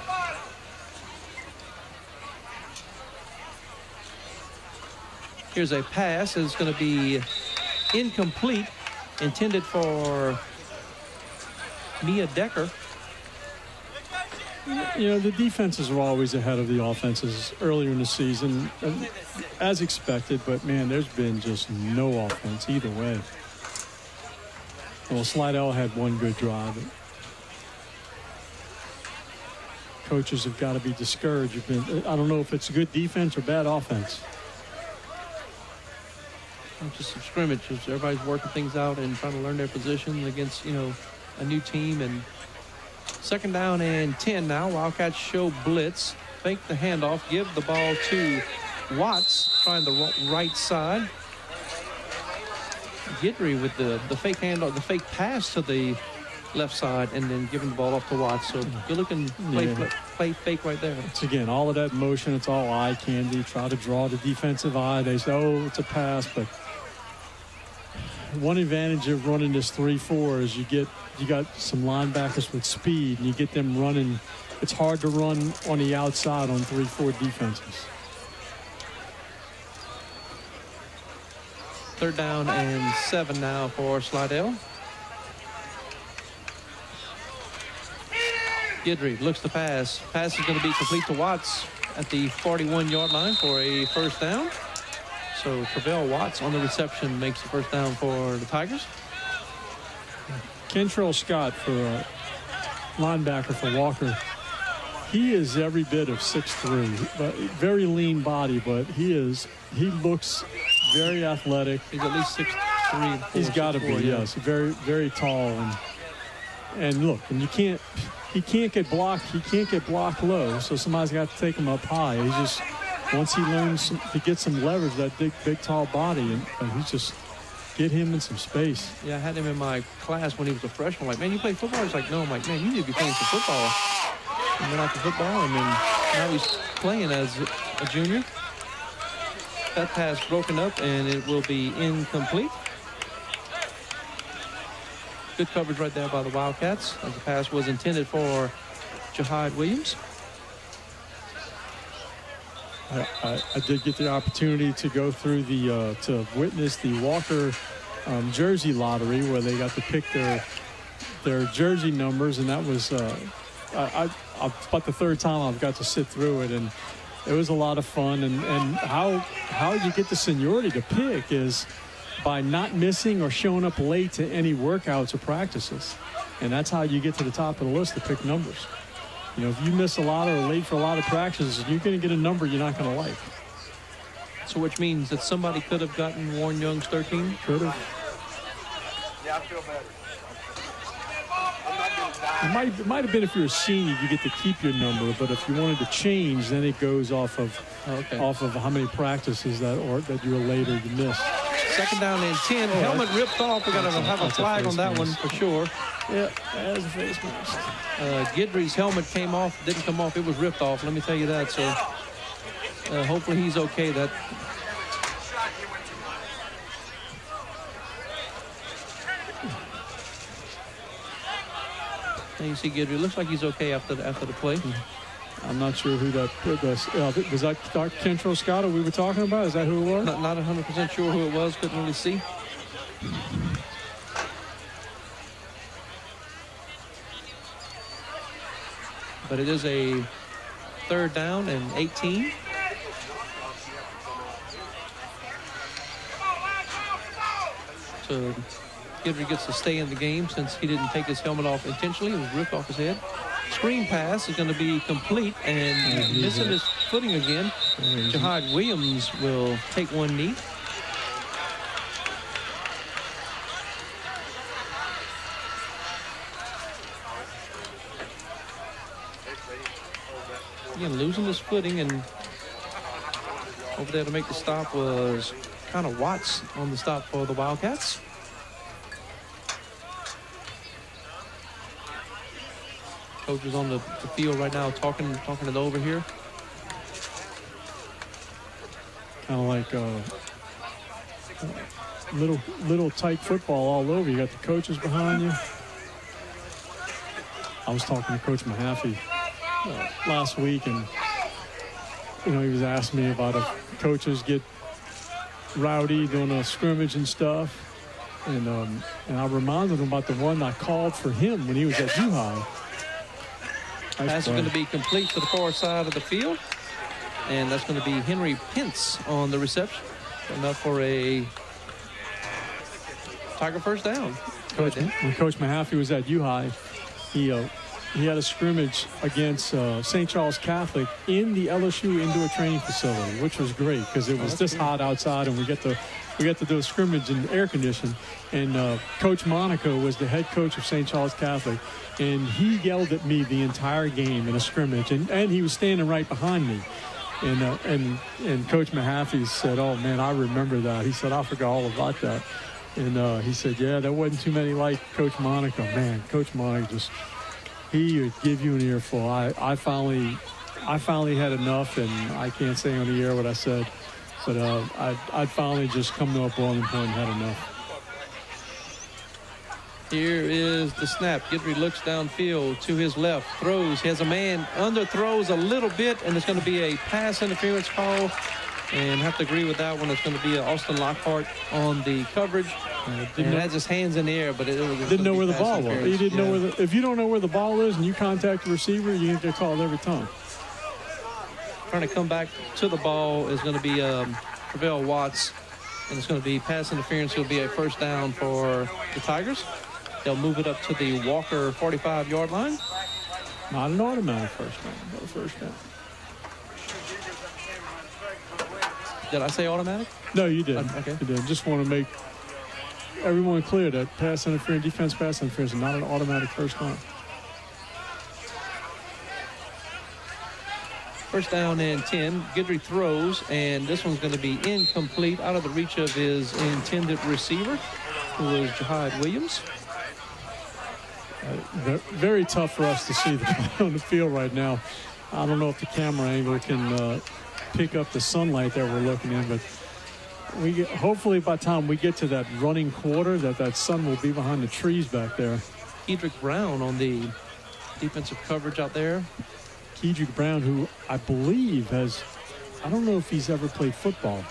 Here's a pass. It's going to be incomplete, intended for Mia Decker. You know, the defenses are always ahead of the offenses earlier in the season, as expected, but, man, there's been just no offense either way. Well, Slidell had one good drive. Coaches have got to be discouraged. I don't know if it's good defense or bad offense. Just some scrimmages. Everybody's working things out and trying to learn their position against, a new team. And second down and 10 now. Wildcats show blitz. Fake the handoff. Give the ball to Watts, trying the right side. Guidry with the fake handoff, the fake pass to the left side, and then giving the ball off to Watts. So good looking play fake right there. It's again, all of that motion, it's all eye candy. Try to draw the defensive eye. They say, oh, it's a pass, but one advantage of running this 3-4 is you got some linebackers with speed, and you get them running. It's hard to run on the outside on 3-4 defenses. Third down and 7 now for Slidell. Guidry looks to pass. Pass is going to be complete to Watts at the 41-yard line for a first down. So Travell Watts on the reception makes the first down for the Tigers. Kentrell Scott for linebacker for Walker. He is every bit of 6'3", but very lean body, but he looks very athletic. He's at least 6'3". He's got to be, yes. Very, very tall. And look, and he can't get blocked. He can't get blocked low, so somebody's got to take him up high. He's just, once he learns to get some leverage, that big, tall body, and he's just get him in some space. Yeah, I had him in my class when he was a freshman. Like, man, you play football? He's like, no. I'm like, man, you need to be playing some football. And went out to football, and then now he's playing as a junior. That pass broken up, and it will be incomplete. Good coverage right there by the Wildcats, as the pass was intended for Jahad Williams. I did get the opportunity to go through to witness the Walker jersey lottery, where they got to pick their jersey numbers, and that was about the third time I've got to sit through it, and it was a lot of fun. And how you get the seniority to pick is by not missing or showing up late to any workouts or practices, and that's how you get to the top of the list to pick numbers. If you miss a lot or late for a lot of practices, you're going to get a number you're not going to like. So which means that somebody could have gotten Warren Young's 13? Could have. Yeah, I feel better. It might have been if you're a senior, you get to keep your number, but if you wanted to change, then it goes off of how many practices that you were late or you missed. Second down and 10. Helmet ripped off. We got to have a flag on that one for sure. Yeah, that's a face mask. Guidry's helmet didn't come off. It was ripped off. Let me tell you that. So hopefully he's okay. And you see Guidry. Looks like he's okay after the play. I'm not sure who that was. Was that Kentrell Scott we were talking about? Is that who it was? Not 100% sure who it was. Couldn't really see. But it is a third down and 18. So Guidry gets to stay in the game since he didn't take his helmet off intentionally. It was ripped off his head. Screen pass is going to be complete, and missing his footing again. Jahad Williams will take one knee. Again, losing his footing, and over there to make the stop was kind of Watts on the stop for the Wildcats. Coach is on the field right now talking it over here. kind of like little tight football all over. You got the coaches behind you. I was talking to Coach Mahaffey last week, and he was asking me about if coaches get rowdy doing a scrimmage and stuff, and I reminded him about the one I called for him when he was at U-High. Pass is going to be complete to the far side of the field, and that's going to be Henry Pence on the reception. Enough for a Tiger first down. When Coach Mahaffey was at U-High, he had a scrimmage against St. Charles Catholic in the LSU indoor training facility, which was great because it was this hot outside, and we get to do a scrimmage in air conditioning. And Coach Monaco was the head coach of St. Charles Catholic, and he yelled at me the entire game in a scrimmage, and he was standing right behind me. And Coach Mahaffey said, "Oh man, I remember that." He said, "I forgot all about that." And he said, "Yeah, there wasn't too many like Coach Monaco." Man, Coach Monaco he would give you an earful. I finally had enough, and I can't say on the air what I said, but I'd finally just come to a boiling point and had enough. Here is the snap. Guidry looks downfield to his left, throws. He has a man, underthrows a little bit, and it's going to be a pass interference call. And I have to agree with that one. It's going to be Austin Lockhart on the coverage. And has his hands in the air, but it didn't know where the ball was. He didn't know where if you don't know where the ball is and you contact the receiver, you get called every time. Trying to come back to the ball is going to be Travell Watts, and it's going to be pass interference. It'll be a first down for the Tigers. They'll move it up to the Walker 45-yard line. Not an automatic first down, but a first down. Did I say automatic? No, you did. Okay. You did. Just want to make everyone clear that pass interference, defense pass interference is not an automatic first down. First down and 10. Guidry throws, and this one's going to be incomplete, out of the reach of his intended receiver, who is Jahad Williams. Very tough for us to see the play on the field right now. I don't know if the camera angle can pick up the sunlight that we're looking in, but hopefully by the time we get to that running quarter, that sun will be behind the trees back there. Kedrick Brown on the defensive coverage out there. Kedrick Brown, who I believe I don't know if he's ever played football.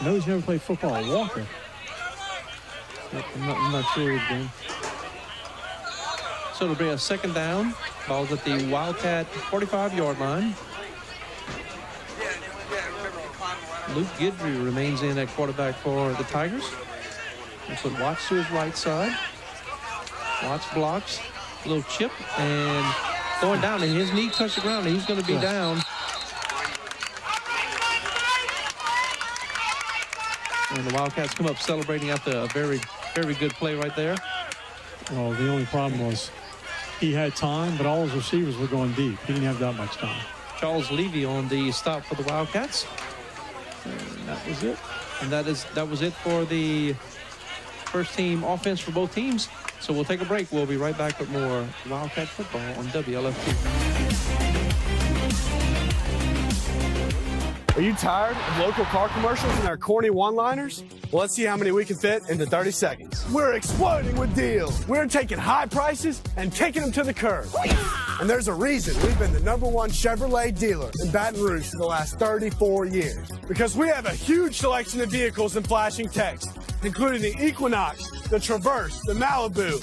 I know he's never played football at Walker. I'm not sure again. So it'll be a second down. Ball's at the Wildcat 45-yard line. Luke Guidry remains in at quarterback for the Tigers. We'll put Watts to his right side. Watts blocks. A little chip and going down, and his knee touched the ground, and he's going to be down. And the Wildcats come up celebrating after a very, very good play right there. Well, the only problem was he had time, but all his receivers were going deep. He didn't have that much time. Charles Levy on the stop for the Wildcats. And that was it. And that was it for the first team offense for both teams. So we'll take a break. We'll be right back with more Wildcat football on WLFT. Are you tired of local car commercials and our corny one-liners? Well, let's see how many we can fit into 30 seconds. We're exploding with deals. We're taking high prices and kicking them to the curb. And there's a reason we've been the #1 Chevrolet dealer in Baton Rouge for the last 34 years. Because we have a huge selection of vehicles in flashing text, including the Equinox, the Traverse, the Malibu,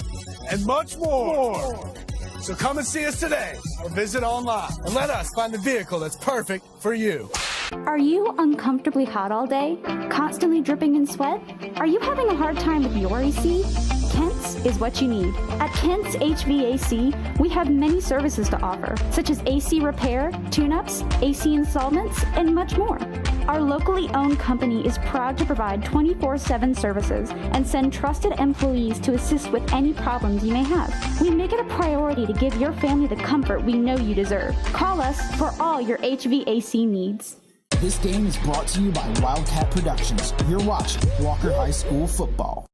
and much more. So come and see us today or visit online and let us find the vehicle that's perfect for you. Are you uncomfortably hot all day? Constantly dripping in sweat? Are you having a hard time with your AC? Kent's is what you need. At Kent's HVAC, we have many services to offer, such as AC repair, tune-ups, AC installments, and much more. Our locally owned company is proud to provide 24/7 services and send trusted employees to assist with any problems you may have. We make it a priority to give your family the comfort we know you deserve. Call us for all your HVAC needs. This game is brought to you by Wildcat Productions. You're watching Walker High School football.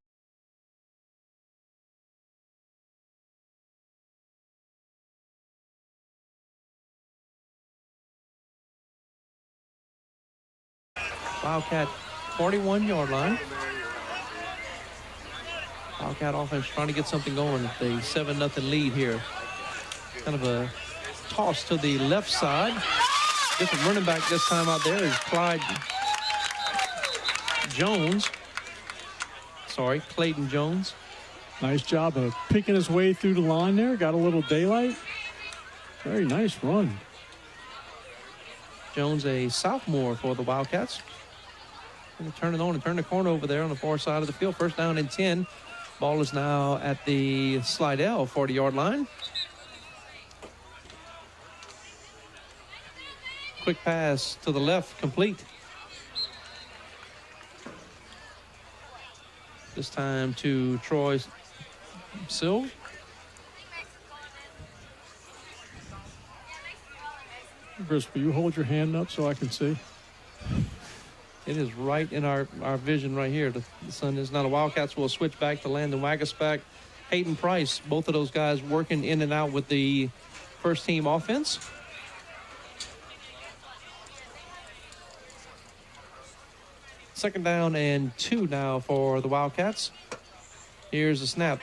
Wildcat 41-yard line. Wildcat offense trying to get something going with the 7-0 lead here. Kind of a toss to the left side. Different running back this time out there is Clayton Jones. Nice job of picking his way through the line there. Got a little daylight. Very nice run. Jones, a sophomore for the Wildcats. Going to turn it on and turn the corner over there on the far side of the field. First down and 10. Ball is now at the Slidell 40-yard line. Quick pass to the left, complete. This time to Troy Sill. Chris, will you hold your hand up so I can see? It is right in our vision right here. The sun is now. The Wildcats will switch back to Landon Wagaspack, Hayden Price. Both of those guys working in and out with the first team offense. Second down and 2 now for the Wildcats. Here's the snap.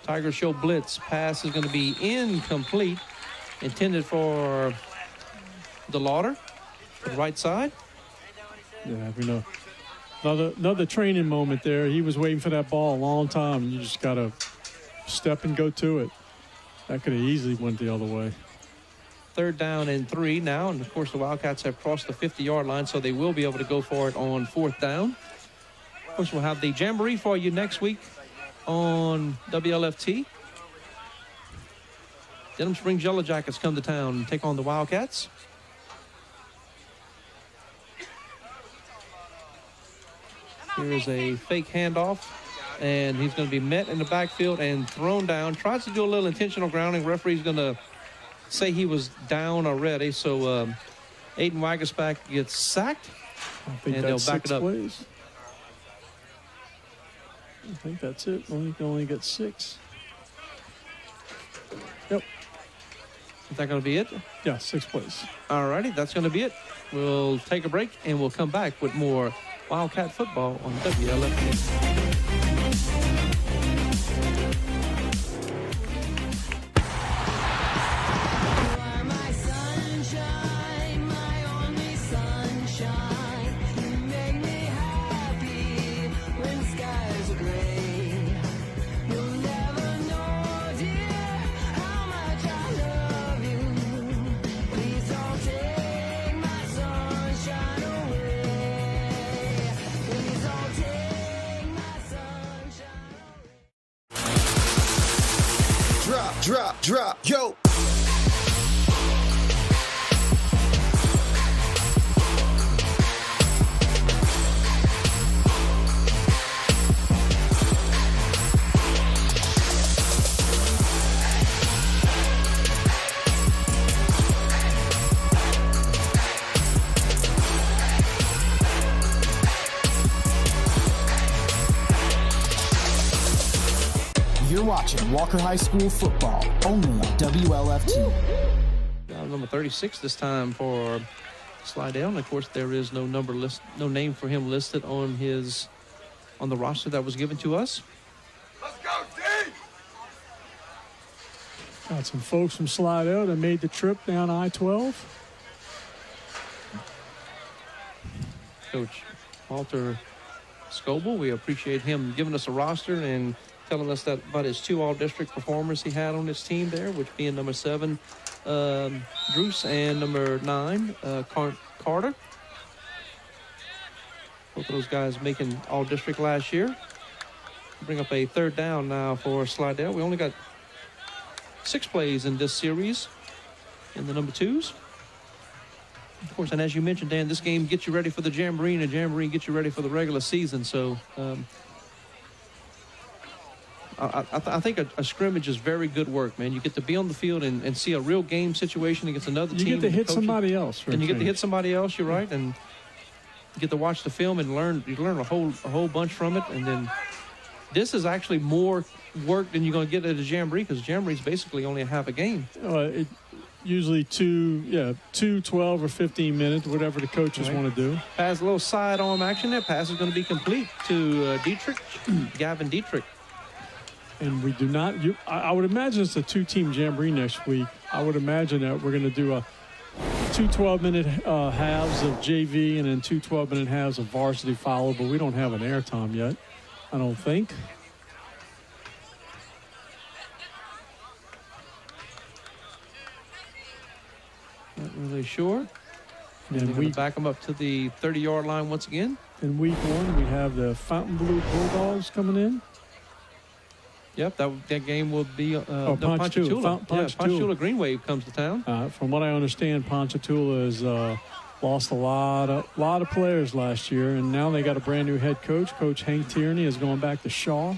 Tigers show blitz. Pass is going to be incomplete. Intended for the Lauder, the right side. Yeah, we know. Another training moment there. He was waiting for that ball a long time, and you just got to step and go to it. That could have easily went the other way. Third down and 3 now, and of course the Wildcats have crossed the 50-yard line, so they will be able to go for it on fourth down. Of course, we'll have the Jamboree for you next week on WLFT. Denham Springs Yellow Jackets come to town and take on the Wildcats. Here's a fake handoff, and he's going to be met in the backfield and thrown down. Tries to do a little intentional grounding. Referee's going to say he was down already, so Aiden Wagaspack gets sacked, and they'll back it up. Plays. I think that's it. Only get 6. Yep. Is that going to be it? Yeah, 6 plays. All righty, that's going to be it. We'll take a break, and we'll come back with more Wildcat football on WLFT. Drop, yo. You're watching Walker High School football, only on WLFT. Number 36 this time for Slidell, and of course there is no name for him listed on the roster that was given to us. Let's go, team! Got some folks from Slidell that made the trip down I-12. Coach Walter Scoble, we appreciate him giving us a roster and telling us that about his 2 all-district performers he had on his team there, which being number 7, Druce, and number 9, Carter. Both of those guys making all-district last year. Bring up a third down now for Slidell. We only got 6 plays in this series in the number 2s. Of course, and as you mentioned, Dan, this game gets you ready for the Jamboree, and the Jamboree gets you ready for the regular season. So, I think a scrimmage is very good work, man. You get to be on the field and see a real game situation against another team. You get to hit somebody else. And you get to hit somebody else, you're right. And you get to watch the film and learn a whole bunch from it. And then this is actually more work than you're going to get at a Jamboree, because Jamboree's basically only a half a game. usually 2, 12 or 15 minutes, whatever the coaches want to do. Pass, a little sidearm action there. Pass is going to be complete to Gavin Dietrich. And we do not, I would imagine it's a 2-team jamboree next week. I would imagine that we're going to do two 12-minute halves of JV and then two 12-minute halves of varsity follow, but we don't have an airtime yet, I don't think. Not really sure. And we back them up to the 30-yard line once again. In week 1, we have the Fontainebleau Bulldogs coming in. Yep, that game will be Ponchatoula. Ponchatoula Green Wave comes to town. From what I understand, Ponchatoula has lost a lot of players last year, and now they got a brand new head coach. Coach Hank Tierney is going back to Shaw,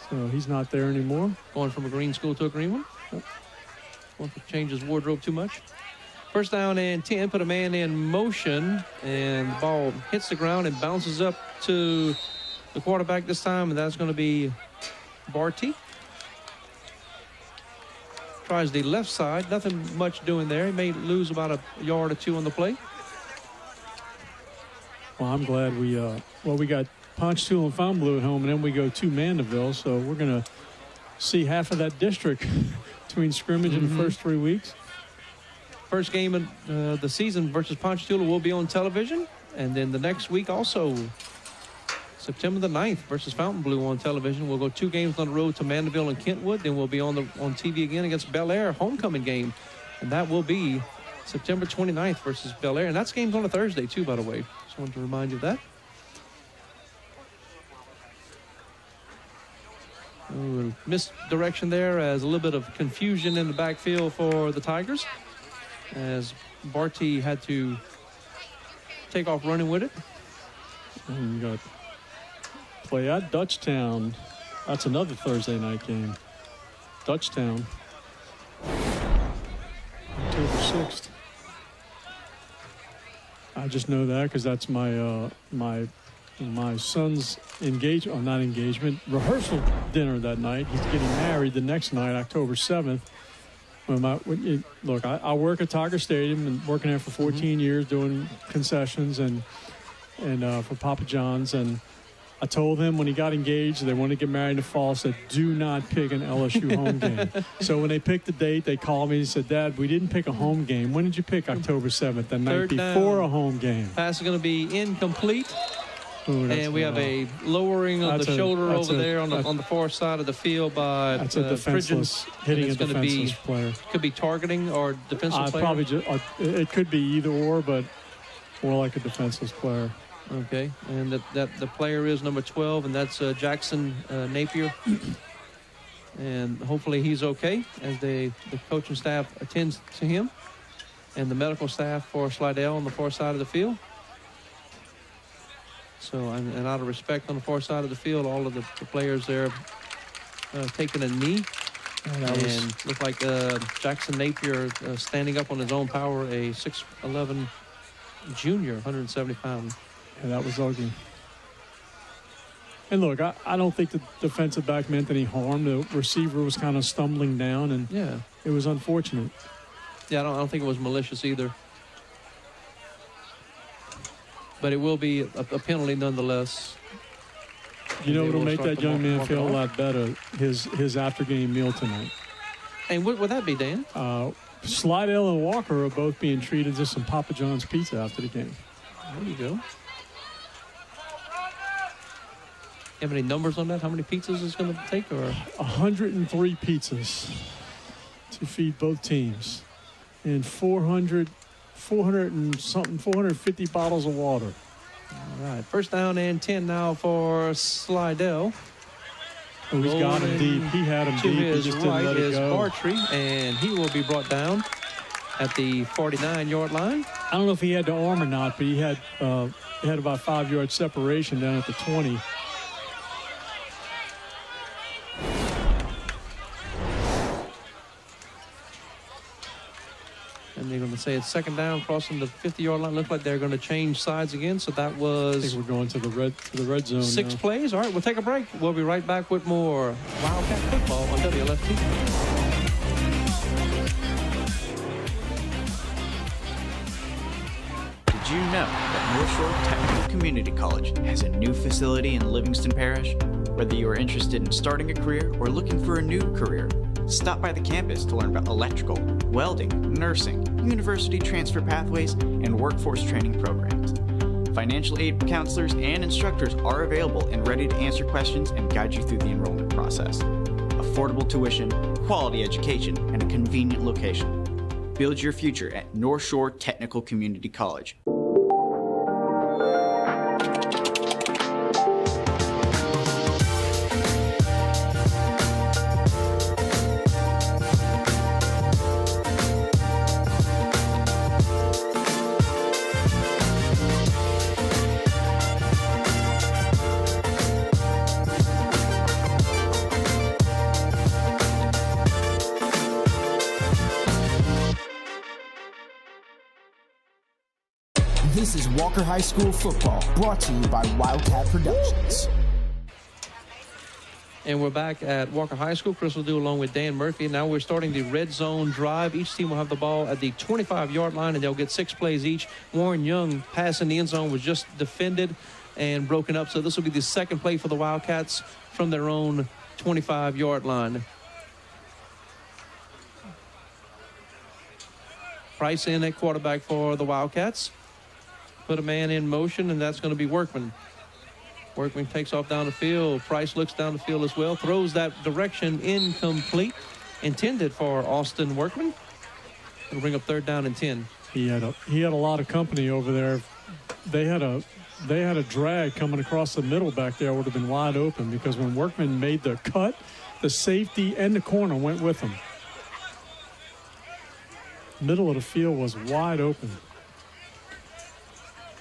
so he's not there anymore. Going from a green school to a green one. Yep. Won't change his wardrobe too much. First down and 10, put a man in motion, and the ball hits the ground and bounces up to the quarterback this time, and that's going to be Barty. Tries the left side. Nothing much doing there. He may lose about a yard or two on the play. Well, I'm glad we got Ponchatoula and Fontainebleau at home, and then we go to Mandeville, so we're going to see half of that district between scrimmage in the first 3 weeks. First game of the season versus Ponchatoula will be on television, and then the next week also September the 9th versus Fontainebleau on television. We'll go 2 games on the road to Mandeville and Kentwood. Then we'll be on TV again against Bel Air, homecoming game. And that will be September 29th versus Bel Air. And that's game's on a Thursday, too, by the way. Just wanted to remind you of that. Ooh, misdirection there as a little bit of confusion in the backfield for the Tigers, as Barty had to take off running with it. And you got play at Dutchtown. That's another Thursday night game. Dutchtown. October 6th. I just know that because that's my my son's rehearsal dinner that night. He's getting married the next night, October 7th. Look, I work at Tiger Stadium and working there for 14 years doing concessions and for Papa John's, and I told him when he got engaged, they wanted to get married in the fall, said, do not pick an LSU home game. So when they picked the date, they called me and said, Dad, we didn't pick a home game. When did you pick October 7th, the night before a home game? Pass is going to be incomplete. Ooh, and we have a lowering of the shoulder over there on the far side of the field by that's a defenseless, hitting a defenseless player. Could be targeting or defensive player? Probably it could be either or, but more like a defenseless player. Okay, and the player is number 12, and that's Jackson Napier. And hopefully he's okay as the coaching staff attends to him, and the medical staff for Slidell on the far side of the field. So, and out of respect on the far side of the field, all of the players there taking a knee. And look like Jackson Napier standing up on his own power, a 6'11" junior, 170 pounds. Yeah, that was ugly. And look, I don't think the defensive back meant any harm. The receiver was kind of stumbling down, and it was unfortunate. Yeah, I don't think it was malicious either. But it will be a penalty nonetheless. You know what'll make that young man feel a lot better? His after-game meal tonight. And what would that be, Dan? Slidell and Walker are both being treated to some Papa John's pizza after the game. There you go. You have any numbers on that? How many pizzas it's going to take? Or 103 pizzas to feed both teams, and 450 bottles of water. All right, first down and 10 now for Slidell. Oh, he's got him deep. He had him to deep. His he just didn't right let it is go. Bartrey, and he will be brought down at the 49-yard line. I don't know if he had the arm or not, but he had about 5-yard separation down at the 20. And they're going to say it's second down, crossing the 50-yard line. Looks like they're going to change sides again. So that was. I think we're going to the red zone. 6 now. plays. All right, we'll take a break. We'll be right back with more Wildcat football on WLFT. Did you know that North Shore Technical Community College has a new facility in Livingston Parish? Whether you are interested in starting a career or looking for a new career, stop by the campus to learn about electrical, welding, nursing, university transfer pathways, and workforce training programs. Financial aid counselors and instructors are available and ready to answer questions and guide you through the enrollment process. Affordable tuition, quality education, and a convenient location. Build your future at North Shore Technical Community College. This is Walker High School football, brought to you by Wildcat Productions. And we're back at Walker High School. Chris will do along with Dan Murphy. Now we're starting the red zone drive. Each team will have the ball at the 25-yard line, and they'll get 6 plays each. Warren Young pass in the end zone was just defended and broken up. So this will be the second play for the Wildcats from their own 25-yard line. Price in at quarterback for the Wildcats. Put a man in motion, and that's going to be Workman. Workman takes off down the field. Price looks down the field as well. Throws that direction incomplete. Intended for Austin Workman. It'll bring up 3rd down and 10. He had a lot of company over there. They had a drag coming across the middle back there. Would have been wide open because when Workman made the cut, the safety and the corner went with him. Middle of the field was wide open.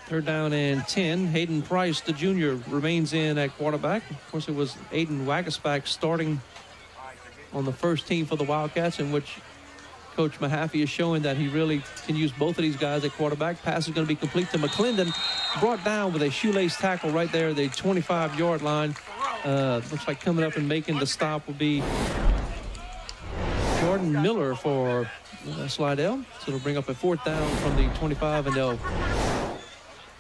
3rd down and 10. Hayden Price, the junior, remains in at quarterback. Of course, it was Aiden Wagasback starting on the first team for the Wildcats, in which Coach Mahaffey is showing that he really can use both of these guys at quarterback. Pass is going to be complete to McClendon. Brought down with a shoelace tackle right there at the 25-yard line. Looks like coming up and making the stop will be Jordan Miller for Slidell. So it'll bring up a 4th down from the 25, and they'll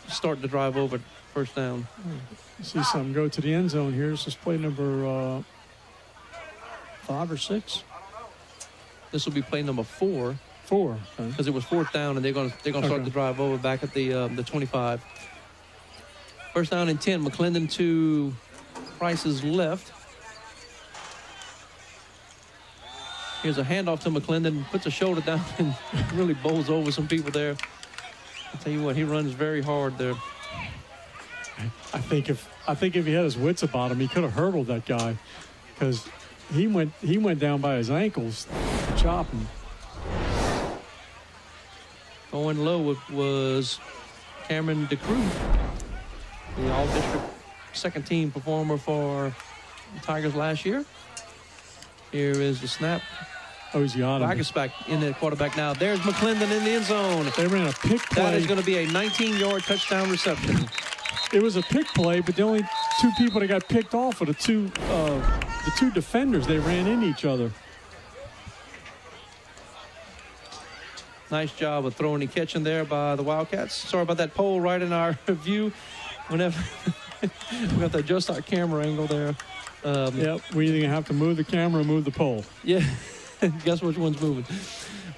start the drive over 1st down. See something go to the end zone here. This is play number 5 or 6. This will be play number 4. 4, because it was 4th down, and they're going to start the drive over back at the 25. 1st down and 10. McClendon to Price's left. Here's a handoff to McClendon. Puts a shoulder down and really bowls over some people there. I'll tell you what, he runs very hard there. I think if he had his wits about him, he could have hurdled that guy, because he went down by his ankles, chopping. Going low was Cameron DeCruz, the all-district 2nd team performer for the Tigers last year. Here is the snap. Oh, he's got him. Wagasback in the quarterback now. There's McClendon in the end zone. They ran a pick play. That is going to be a 19-yard touchdown reception. It was a pick play, but the only 2 people that got picked off were the two defenders. They ran in each other. Nice job of throwing and catching there by the Wildcats. Sorry about that pole right in our view. Whenever we have to adjust our camera angle there. Yep, we either have to move the camera or move the pole. Yeah. Guess which one's moving.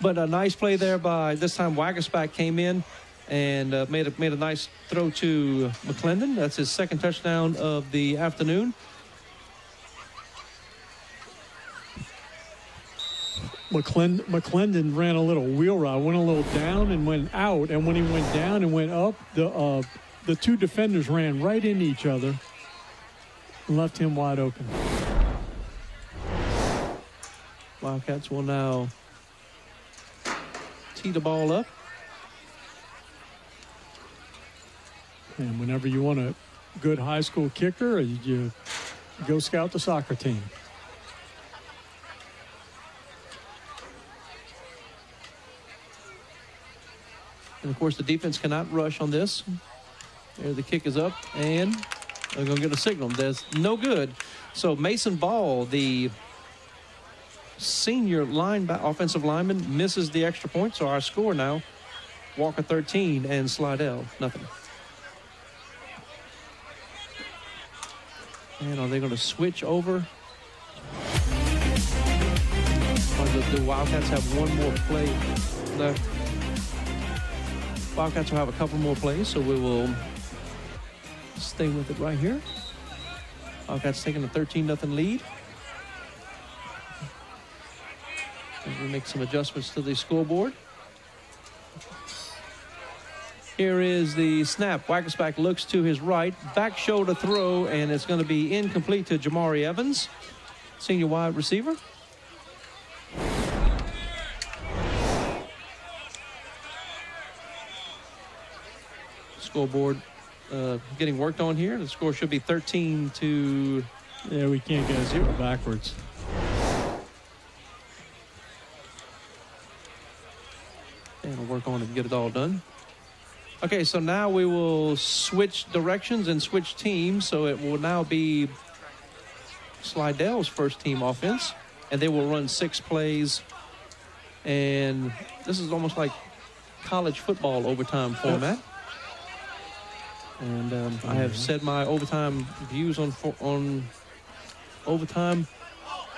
But a nice play there by, this time Wagasback came in and made a nice throw to McClendon. That's his 2nd touchdown of the afternoon. McClendon ran a little wheel route, went a little down and went out. And when he went down and went up, the 2 defenders ran right into each other and left him wide open. Wildcats will now tee the ball up. And whenever you want a good high school kicker, you go scout the soccer team. And, of course, the defense cannot rush on this. There, the kick is up, and they're going to get a signal. That's no good. So Mason Ball, the senior offensive lineman, misses the extra point. So our score now Walker 13, and Slidell nothing. And are they going to switch over? Or the Wildcats have one more play left? Wildcats will have a couple more plays, so we will stay with it right here. Wildcats taking a 13-0 lead. And we make some adjustments to the scoreboard. Here is the snap. Wackersback looks to his right. Back shoulder throw, and it's going to be incomplete to Jamari Evans, senior wide receiver. Scoreboard getting worked on here. The score should be 13 to... Yeah, we can't get a 0 backwards. And we'll work on it and get it all done. Okay, so now we will switch directions and switch teams. So it will now be Slidell's first team offense. And they will run 6 plays. And this is almost like college football overtime format. And I have said my overtime views on overtime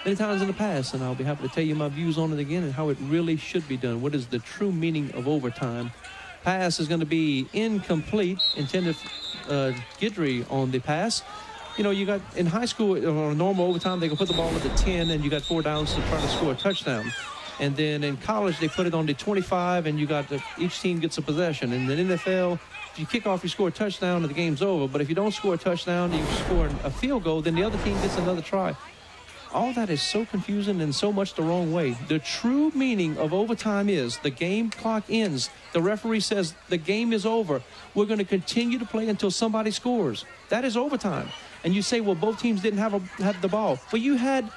many times in the past, and I'll be happy to tell you my views on it again and how it really should be done. What is the true meaning of overtime? Pass is going to be incomplete, intended Guidry on the pass. You know, you got in high school, on a normal overtime, they can put the ball at the 10, and you got 4 downs to try to score a touchdown. And then in college, they put it on the 25, and you got each team gets a possession. In the NFL, if you kick off, you score a touchdown, and the game's over. But if you don't score a touchdown, you score a field goal, then the other team gets another try. All that is so confusing and so much the wrong way. The true meaning of overtime is the game clock ends. The referee says the game is over. We're going to continue to play until somebody scores. That is overtime. And you say, well, both teams didn't have the ball. Well, you had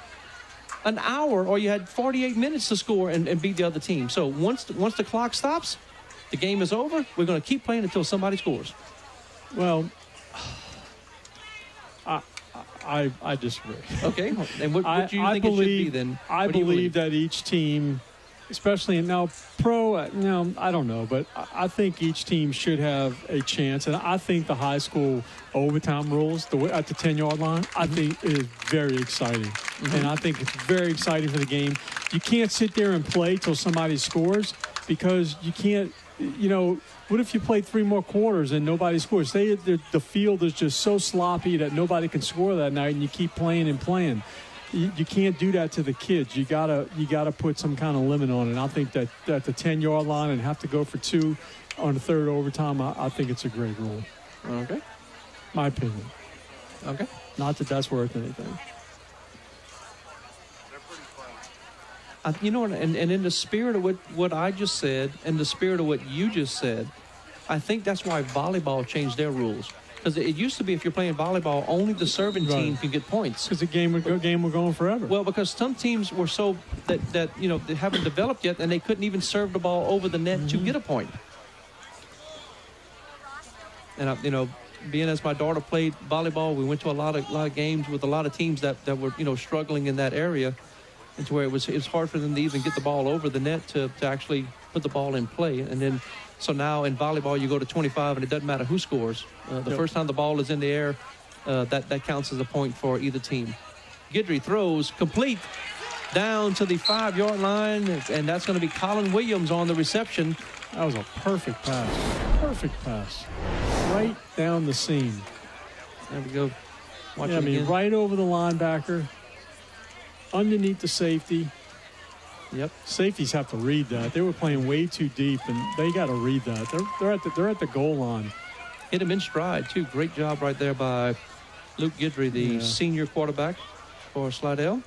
an hour or you had 48 minutes to score and beat the other team. So once the clock stops, the game is over. We're going to keep playing until somebody scores. Well, I disagree. Okay, and what do you think it should be then? I believe that each team, especially now pro, no, I don't know, but I think each team should have a chance. And I think the high school overtime rules at the 10-yard line, I think is very exciting. And I think it's very exciting for the game. You can't sit there and play till somebody scores because you can't, you know, what if you play 3 more quarters and nobody scores? The field is just so sloppy that nobody can score that night, and you keep playing and playing. You can't do that to the kids. You gotta put some kind of limit on it. And I think that at the 10-yard line and have to go for 2 on the third overtime, I think it's a great rule. Okay. My opinion. Okay. Not that that's worth anything. You know, and in the spirit of what I just said, and the spirit of what you just said, I think that's why volleyball changed their rules. Because it used to be if you're playing volleyball, only the serving team can get points. Because the game would go on forever. Well, because some teams were so that you know, they haven't developed yet, and they couldn't even serve the ball over the net to get a point. And you know, being as my daughter played volleyball, we went to a lot of games with a lot of teams that were, you know, struggling in that area. And to where it was hard for them to even get the ball over the net to actually put the ball in play. And then, so now in volleyball, you go to 25, and it doesn't matter who scores. The first time the ball is in the air, that counts as a point for either team. Guidry throws complete down to the 5-yard line, and that's going to be Colin Williams on the reception. That was a perfect pass. Perfect pass. Right down the seam. There we go. Watch it I mean, again. right over the linebacker. Underneath the safety. Yep. Safeties have to read that. They were playing way too deep, and they got to read that. They're at the goal line. Hit him in stride, too. Great job right there by Luke Guidry, the senior quarterback for Slidell.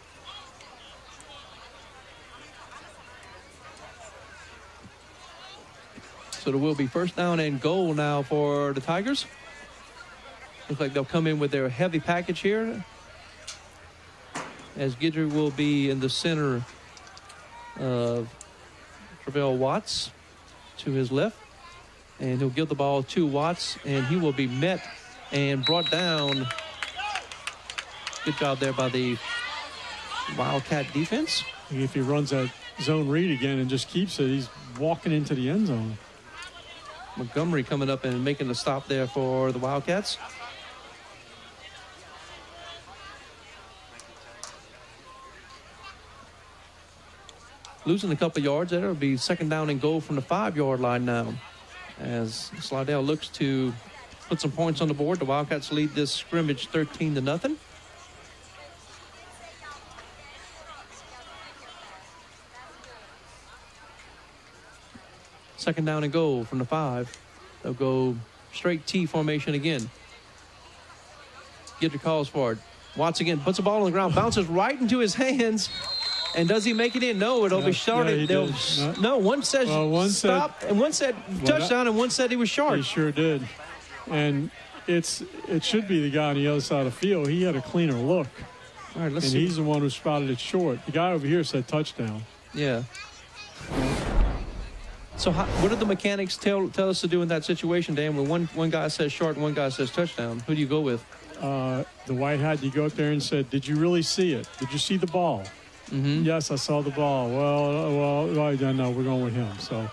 So there will be first down and goal now for the Tigers. Looks like they'll come in with their heavy package here, as Guidry will be in the center of Travell Watts to his left. And he'll give the ball to Watts, and he will be met and brought down. Good job there by the Wildcat defense. If he runs that zone read again and just keeps it, he's walking into the end zone. Montgomery coming up and making the stop there for the Wildcats. Losing a couple yards there. It'll be second down and goal from the 5-yard line now, as Slidell looks to put some points on the board. The Wildcats lead this scrimmage 13-0. Second down and goal from the 5. They'll go straight T formation again. Get the calls for it. Watts again puts the ball on the ground, bounces right into his hands. And does he make it in? No, it'll be short. No, one says stop, and one said touchdown, and one said he was short. He sure did. And it should be the guy on the other side of the field. He had a cleaner look. All right, let's see. He's the one who spotted it short. The guy over here said touchdown. Yeah. So what did the mechanics tell us to do in that situation, Dan, when one guy says short and one guy says touchdown? Who do you go with? The white hat, you go up there and said, did you really see it? Did you see the ball? Mm-hmm. Yes, I saw the ball. Well, no, we're going with him. So,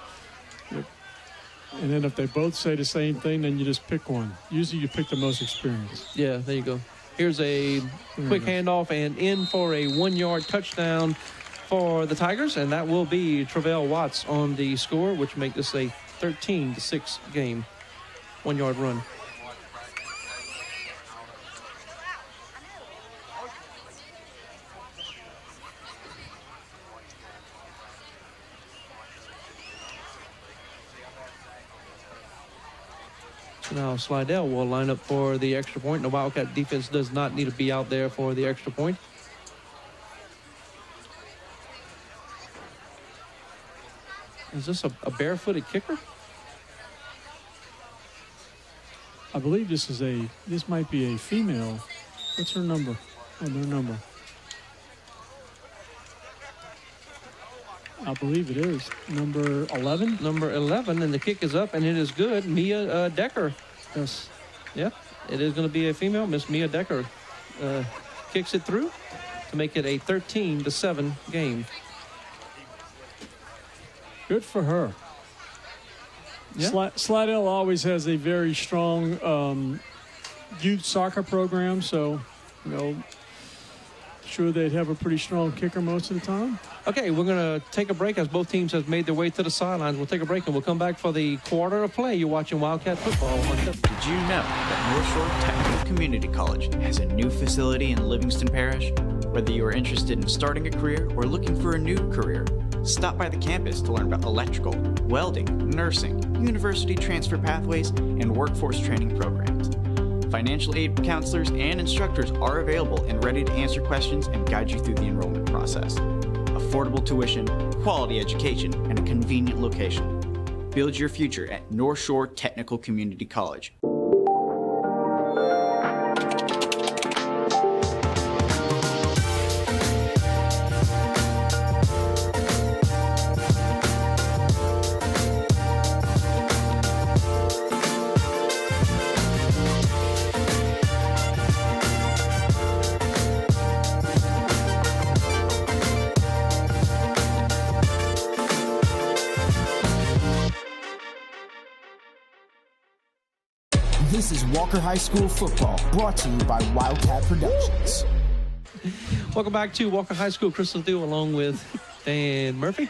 and then if they both say the same thing, then you just pick one. Usually you pick the most experienced. Yeah, there you go. Here's a quick handoff and in for a 1-yard touchdown for the Tigers, and that will be Travell Watts on the score, which make this a 13-6 game. 1-yard run. Now Slidell will line up for the extra point. The Wildcat defense does not need to be out there for the extra point. Is this a barefooted kicker? I believe this might be a female. What's her number? Oh, their number. I believe it is. Number 11? Number 11, and the kick is up, and it is good. Mia Decker. Yes. Yeah, it is going to be a female. Miss Mia Decker kicks it through to make it a 13-7 game. Good for her. Yeah. Slidell always has a very strong youth soccer program, so, sure they'd have a pretty strong kicker most of the time. Okay, we're going to take a break as both teams have made their way to the sidelines. We'll take a break and we'll come back for the quarter of play. You're watching Wildcat football. Did you know that North Shore Technical Community College has a new facility in Livingston Parish? Whether you are interested in starting a career or looking for a new career, stop by the campus to learn about electrical, welding, nursing, university transfer pathways, and workforce training programs. Financial aid counselors and instructors are available and ready to answer questions and guide you through the enrollment process. Affordable tuition, quality education, and a convenient location. Build your future at North Shore Technical Community College. This is Walker High School football, brought to you by Wildcat Productions. Welcome back to Walker High School. Crystal Dew along with Dan Murphy.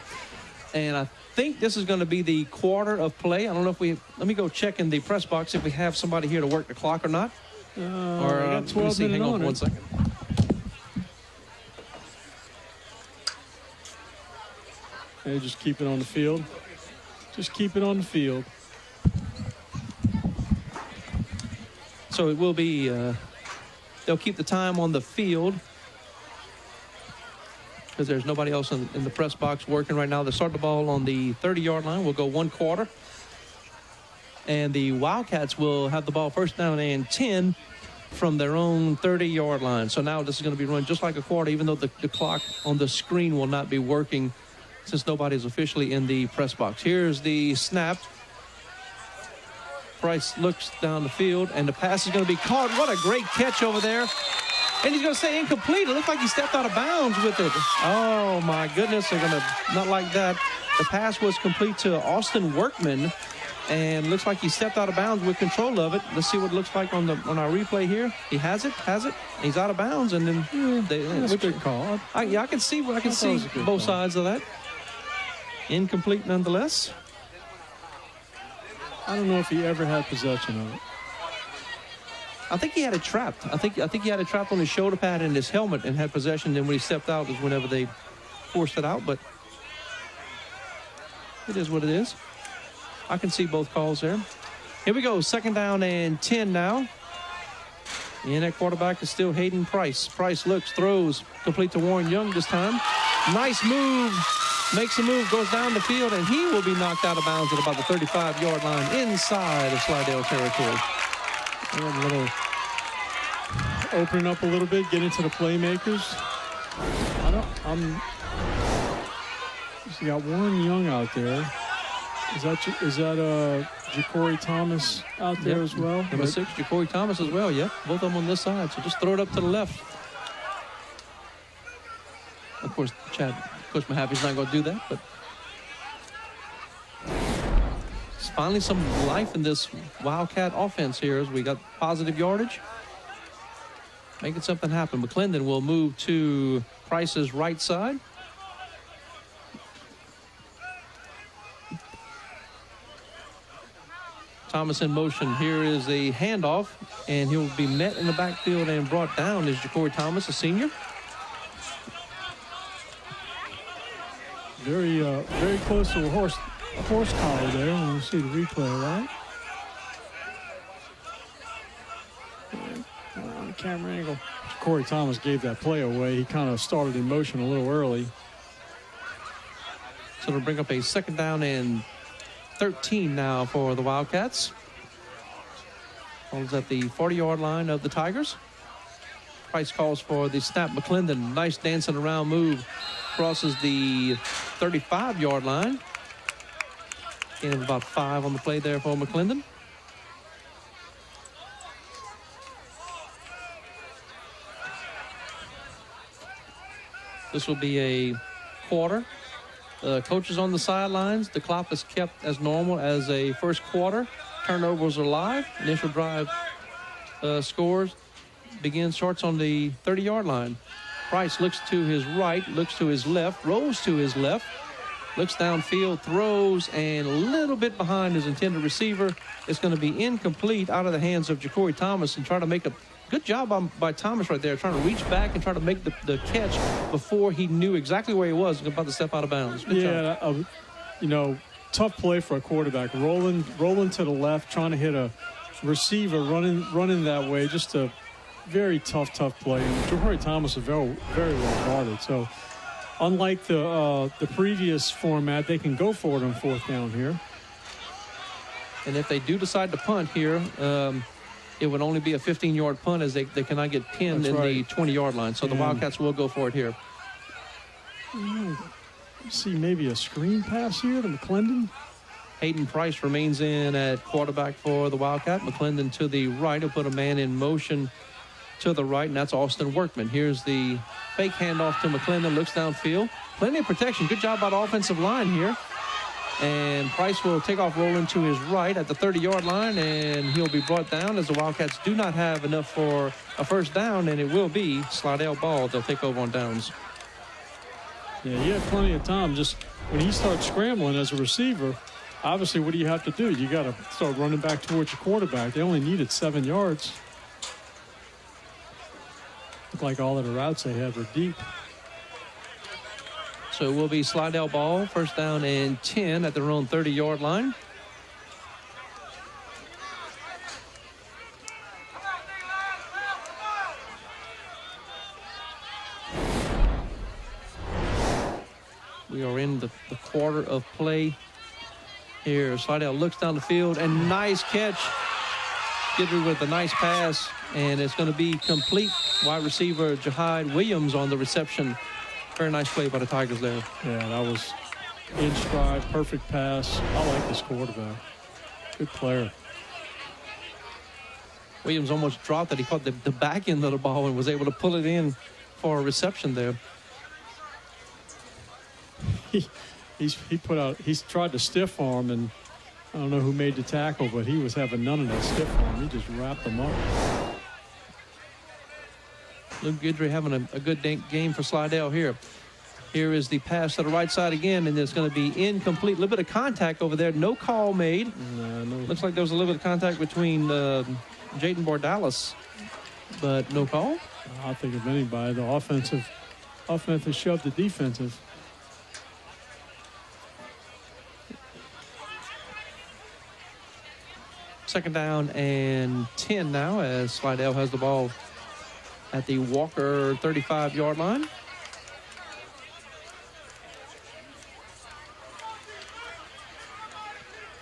And I think this is going to be the quarter of play. I don't know if let me go check in the press box if we have somebody here to work the clock or not. I got 12 minutes hang on it. 1 second. Hey, just keep it on the field. Just keep it on the field. So it will be, they'll keep the time on the field because there's nobody else in the press box working right now. They start the ball on the 30-yard line. We'll go 1 quarter. And the Wildcats will have the ball first down and 10 from their own 30-yard line. So now this is going to be run just like a quarter, even though the clock on the screen will not be working since nobody's officially in the press box. Here's the snap. Price looks down the field, and the pass is going to be caught. What a great catch over there. And he's going to say incomplete. It looked like he stepped out of bounds with it. Oh, my goodness. They're going to not like that. The pass was complete to Austin Workman, And looks like he stepped out of bounds with control of it. Let's see what it looks like on our replay here. He has it. He's out of bounds, and then that's a good call. I can see both sides of that. Incomplete nonetheless. I don't know if he ever had possession of it. I think he had it trapped. I think he had it trapped on his shoulder pad and his helmet and had possession. Then when he stepped out is whenever they forced it out. But it is what it is. I can see both calls there. Here we go. 2nd down and 10 now. And that quarterback is still Hayden Price. Price looks, throws, complete to Warren Young this time. Nice move. Makes a move, goes down the field, and he will be knocked out of bounds at about the 35-yard line inside of Slidell territory. A little opening up a little bit, get into the playmakers. You got Warren Young out there. Is that Ja'Cory Thomas out there as well? Number 6, Ja'Cory Thomas as well, yeah. Both of them on this side, so just throw it up to the left. Of course, Coach Mahaffey's not going to do that, but it's finally some life in this Wildcat offense here as we got positive yardage. Making something happen. McClendon will move to Price's right side. Thomas in motion. Here is a handoff, and he'll be met in the backfield and brought down is Ja'Cory Thomas, a senior. Very close to a horse collar there when you see the replay, right? On the camera angle. Corey Thomas gave that play away. He kind of started in motion a little early. So it'll bring up a 2nd down and 13 now for the Wildcats. Ball's at the 40-yard line of the Tigers. Price calls for the snap. McClendon, nice dancing around move. Crosses the 35-yard line. Gain of about 5 on the play there for McClendon. This will be a quarter. Coaches on the sidelines. The clock is kept as normal as a first quarter. Turnovers are live. Initial drive scores. Starts on the 30-yard line. Price looks to his right, looks to his left, rolls to his left, looks downfield, throws, and a little bit behind his intended receiver. It's going to be incomplete out of the hands of Ja'Cory Thomas, and try to make a good job by Thomas right there, trying to reach back and try to make the catch before he knew exactly where he was about to step out of bounds. Good job. Tough play for a quarterback. Rolling to the left, trying to hit a receiver running that way. Just a very tough play. And Ja'Cory Thomas is very, very well guarded. So unlike the previous format, they can go for it on 4th down here. And if they do decide to punt here, it would only be a 15-yard punt as they cannot get pinned the 20-yard line. So the Wildcats will go for it here. See maybe a screen pass here to McClendon. Hayden Price remains in at quarterback for the Wildcat. McClendon to the right. He'll put a man in motion to the right, and that's Austin Workman. Here's the fake handoff to McClendon. Looks downfield. Plenty of protection. Good job by the offensive line here. And Price will take off rolling to his right at the 30-yard line, and he'll be brought down as the Wildcats do not have enough for a first down, and it will be Slidell ball. They'll take over on downs. Yeah, he had plenty of time. Just when he starts scrambling as a receiver, obviously what do you have to do? You got to start running back towards your quarterback. They only needed 7 yards. Looked like all of the routes they had were deep. So it will be Slidell ball, 1st down and 10 at their own 30-yard line. We are in the quarter of play here. Slidell looks down the field, and nice catch. Gidry with a nice pass, and it's going to be complete. Wide receiver Jahide Williams on the reception. Very nice play by the Tigers there. Yeah, that was in stride, perfect pass. I like this quarterback. Good player. Williams almost dropped it. He caught the back end of the ball and was able to pull it in for a reception there. He's tried to stiff arm, and I don't know who made the tackle, but he was having none of that stiff arm. He just wrapped them up. Luke Guidry having a good game for Slidell here. Here is the pass to the right side again, and it's going to be incomplete. A little bit of contact over there. No call made. No. Looks like there was a little bit of contact between Jaden Bordalis, but no call. I think of anybody. The offensive shoved the defensive. Second down and 10 now as Slidell has the ball at the Walker 35-yard line.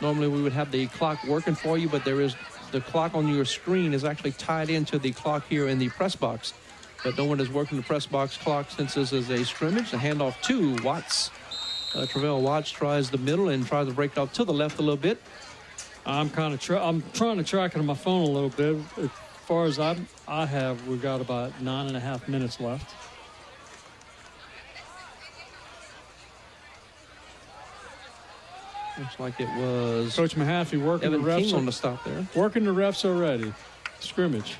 Normally we would have the clock working for you, but the clock on your screen is actually tied into the clock here in the press box. But no one is working the press box clock since this is a scrimmage. The handoff to Watts. Travell Watts tries the middle and tries to break it off to the left a little bit. I'm trying to track it on my phone a little bit. As far as we've got about 9.5 minutes left. Looks like it was Coach Mahaffey working Evan the refs King on the stop there. Working the refs already. Scrimmage.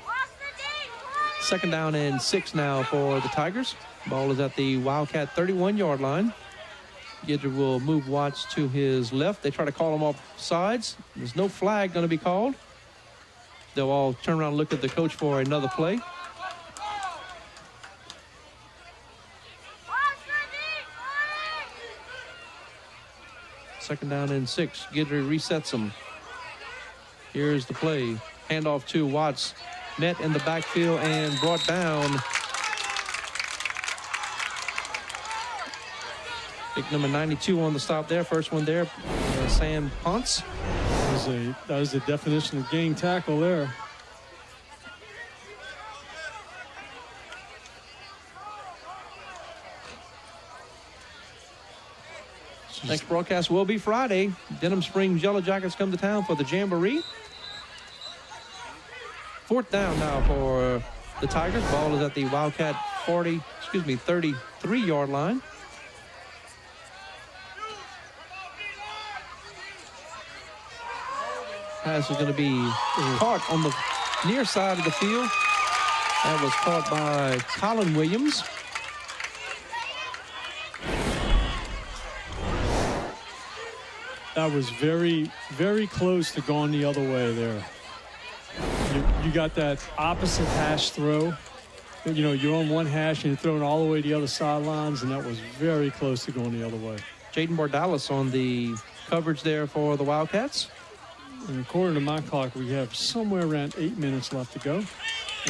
Second down and 6 now for the Tigers. Ball is at the Wildcat 31-yard line. Guidry will move Watts to his left. They try to call him off sides. There's no flag going to be called. They'll all turn around and look at the coach for another play. Second down and 6. Guidry resets them. Here's the play. Handoff to Watts. Met in the backfield and brought down. Pick number 92 on the stop there. First one there, Sam Ponce. That was the definition of gang tackle there. Next broadcast will be Friday. Denham Springs Yellow Jackets come to town for the Jamboree. Fourth down now for the Tigers. Ball is at the Wildcat 33-yard line. Pass is going to be caught on the near side of the field. That was caught by Colin Williams. That was very, very close to going the other way there. You got that opposite hash throw. You know, you're on one hash and you're throwing all the way to the other sidelines, and that was very close to going the other way. Jaden Bordalis on the coverage there for the Wildcats. And according to my clock, we have somewhere around 8 minutes left to go.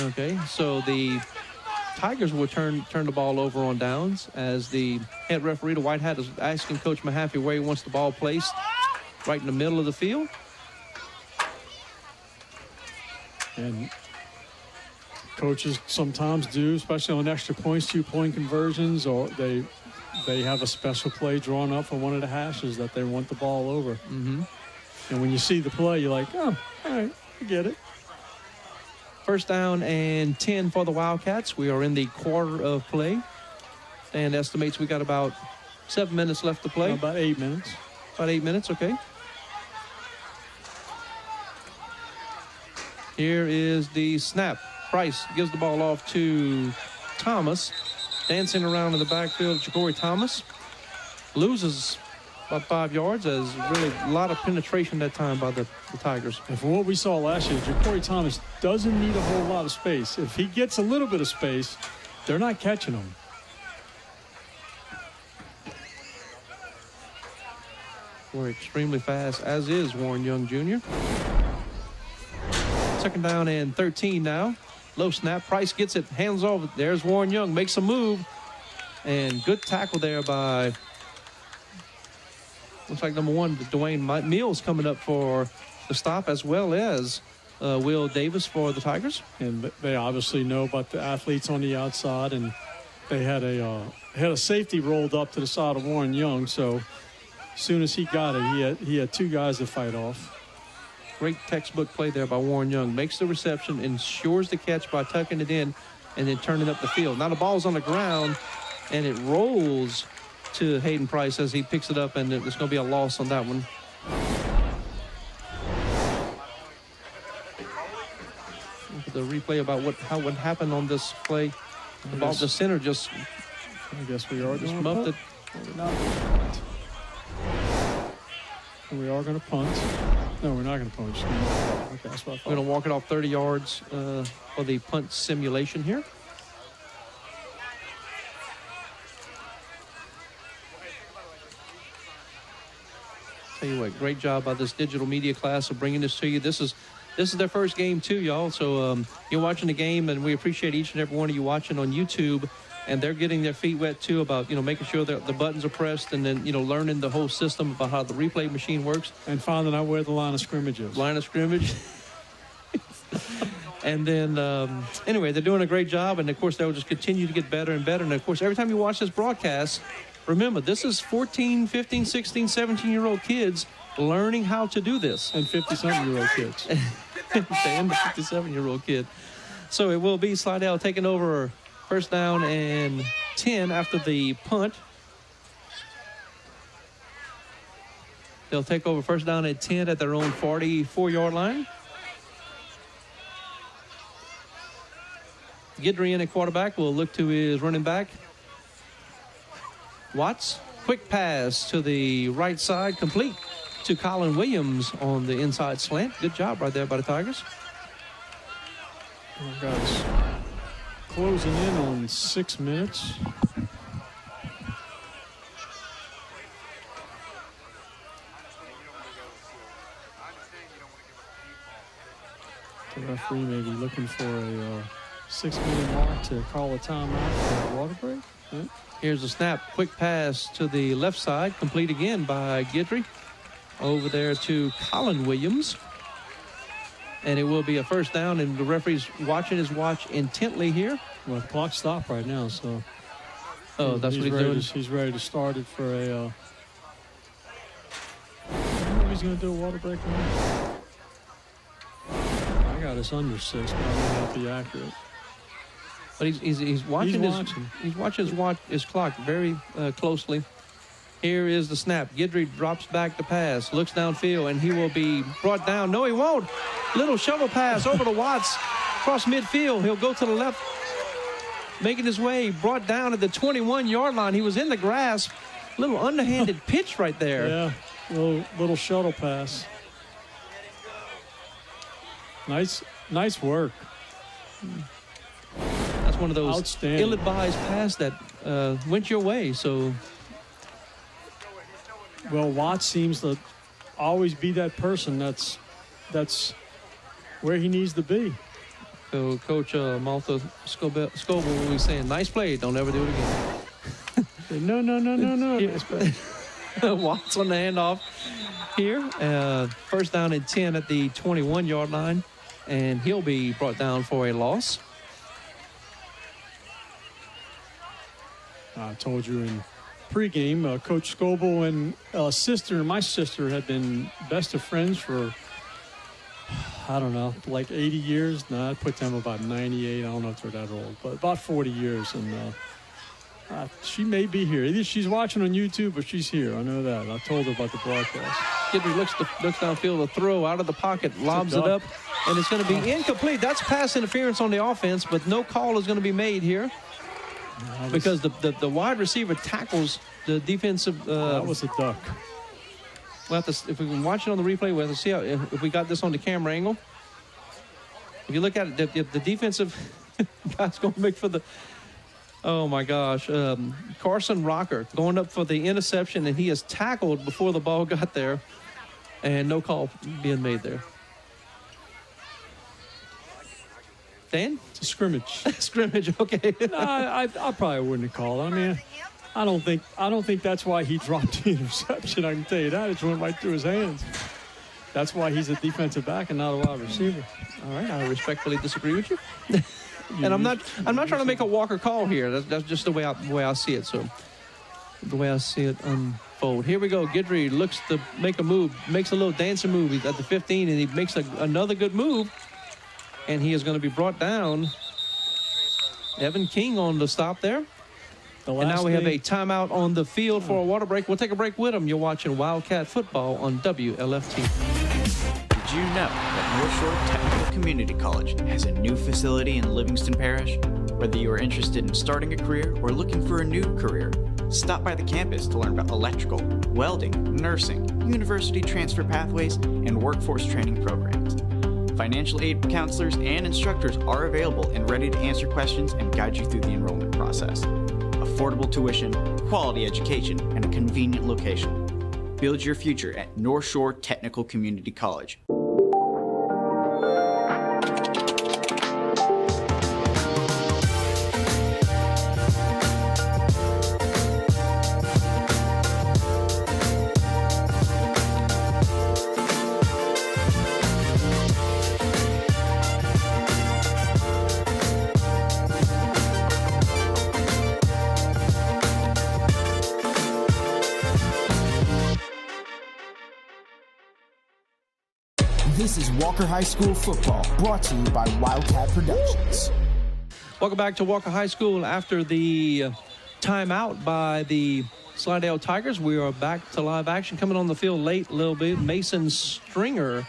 Okay, so the Tigers will turn the ball over on downs as the head referee, the White Hat, is asking Coach Mahaffey where he wants the ball placed, right in the middle of the field. And coaches sometimes do, especially on extra points, 2-point conversions, or they have a special play drawn up for one of the hashes that they want the ball over. Mm-hmm. And when you see the play, you're like, oh, all right, I get it. First down and 10 for the Wildcats. We are in the quarter of play. Dan estimates we got about 7 minutes left to play. About 8 minutes. About 8 minutes, okay. Here is the snap. Price gives the ball off to Thomas. Dancing around in the backfield, Ja'Cory Thomas loses about 5 yards, as really a lot of penetration that time by the Tigers. And from what we saw last year, Ja'Cory Thomas doesn't need a whole lot of space. If he gets a little bit of space, they're not catching him. We're extremely fast, as is Warren Young Jr. Second down and 13 now. Low snap. Price gets it, hands off. There's Warren Young, makes a move. And good tackle there by, looks like number 1, Dwayne Mills coming up for the stop, as well as Will Davis for the Tigers. And they obviously know about the athletes on the outside, and they had a safety rolled up to the side of Warren Young. So as soon as he got it, he had 2 guys to fight off. Great textbook play there by Warren Young. Makes the reception, ensures the catch by tucking it in and then turning up the field. Now the ball's on the ground, and it rolls to Hayden Price as he picks it up, and it's going to be a loss on that one. the replay about what happened on this play. The ball, the center just. I guess we are just muffed it. We are going to punt. No, we're not going to punt. Okay, that's what I thought. We're going to walk it off 30 yards for the punt simulation here. Tell you what, great job by this digital media class of bringing this to you. This is their first game too, y'all. So you're watching the game, and we appreciate each and every one of you watching on YouTube. And they're getting their feet wet too about, making sure that the buttons are pressed, and then, learning the whole system about how the replay machine works. And finding out where the line of scrimmage is. Line of scrimmage. And then, anyway, they're doing a great job. And, of course, they'll just continue to get better and better. And, of course, every time you watch this broadcast, remember, this is 14, 15, 16, 17-year-old kids learning how to do this. And 50-something-year-old kids. And the 57-year-old kid. So it will be Slidell taking over first down and 10 after the punt. They'll take over first down and 10 at their own 44-yard line. Guidry in at quarterback will look to his running back. Watts, quick pass to the right side, complete to Colin Williams on the inside slant. Good job right there by the Tigers. Oh, guys. Closing in on 6 minutes. The referee may be looking for a 6-minute mark to call a timeout for a water break. Right. Here's a snap. Quick pass to the left side. Complete again by Guidry. Over there to Colin Williams. And it will be a first down, and the referee's watching his watch intently here. Well, the clock stopped right now, so. Oh, that's what he's doing. He's ready to start it for a. I don't know if he's going to do a water break now. I got us under 6, but I may not be accurate. But he's watching his clock very closely. Here is the snap. Guidry drops back the pass, looks downfield, and he will be brought down. No, he won't. Little shovel pass over to Watts, across midfield. He'll go to the left, making his way, brought down at the 21-yard line. He was in the grasp. Little underhanded pitch right there. Yeah, little shuttle pass. Nice work. That's one of those ill-advised pass that went your way. So. Well, Watts seems to always be that person that's where he needs to be. So Coach Malta Scoble will be saying, nice play, don't ever do it again. No. Nice play. Watts on the handoff here. First down and 10 at the 21-yard line. And he'll be brought down for a loss. I told you in pregame, Coach Scoble and my sister had been best of friends for, I don't know, like 80 years. No, I put them about 98. I don't know if they're that old, but about 40 years. And she may be here. Either she's watching on YouTube or she's here. I know that. I told her about the broadcast. Guidry looks downfield, a throw out of the pocket, lobs it up, and it's going to be incomplete. That's pass interference on the offense, but no call is going to be made here. Because the wide receiver tackles the defensive. That was a duck. We'll have to, if we can watch it on the replay, we'll have to see if we got this on the camera angle. If you look at it, the defensive guy's going to make for the. Oh my gosh, Carson Rocker going up for the interception, and he is tackled before the ball got there, and no call being made there. Dan? It's a scrimmage. Scrimmage, okay. No, I probably wouldn't have called. I mean, I don't think that's why he dropped the interception. I can tell you that. It went right through his hands. That's why he's a defensive back and not a wide receiver. All right, I respectfully disagree with you. And I'm not trying to make a Walker call here. That's just the way I see it. So the way I see it unfold. Here we go. Guidry looks to make a move, makes a little dancing move. He's at the 15, and he makes another good move. And he is going to be brought down. Evan King on the stop there. And now we have a timeout on the field for a water break. We'll take a break with him. You're watching Wildcat Football on WLFT. Did you know that North Shore Technical Community College has a new facility in Livingston Parish? Whether you are interested in starting a career or looking for a new career, stop by the campus to learn about electrical, welding, nursing, university transfer pathways, and workforce training programs. Financial aid counselors and instructors are available and ready to answer questions and guide you through the enrollment process. Affordable tuition, quality education, and a convenient location. Build your future at North Shore Technical Community College. This is Walker High School football, brought to you by Wildcat Productions. Welcome back to Walker High School. After the timeout by the Slidell Tigers, we are back to live action. Coming on the field late a little bit, Mason Stringer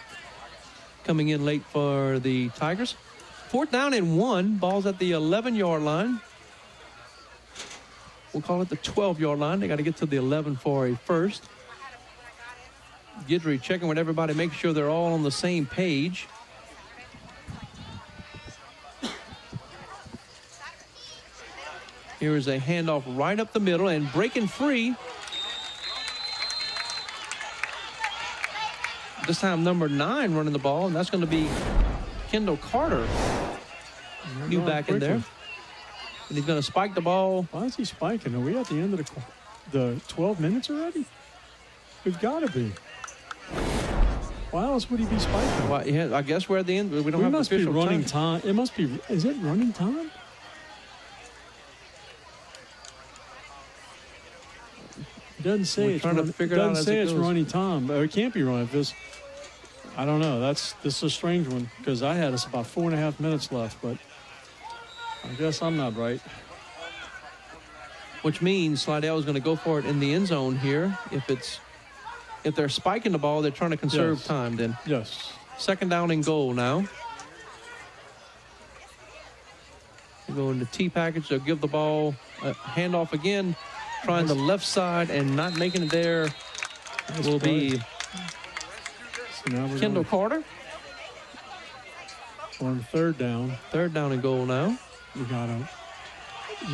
coming in late for the Tigers. 4th down and 1, ball's at the 11-yard line. We'll call it the 12-yard line. They got to get to the 11 for a first. Guidry checking with everybody, making sure they're all on the same page. Here is a handoff right up the middle and breaking free. This time number 9 running the ball, and that's going to be Kendall Carter. New back in there. And he's going to spike the ball. Why is he spiking? Are we at the end of the 12 minutes already? We've got to be. Why else would he be spiking? Well, yeah, I guess we're at the end. We don't have official running time. It must be. Is it running time? It doesn't say it's trying to figure it out as it goes. It's running time, but it can't be running. I don't know. This is a strange one because I had us about 4.5 minutes left, but I guess I'm not right. Which means Slidell is going to go for it in the end zone here. If they're spiking the ball, they're trying to conserve time then. Yes. 2nd down and goal now. They go into T package. They'll give the ball a handoff again. Trying the left side and not making it there will be Kendall Carter. On 3rd down. 3rd down and goal now. You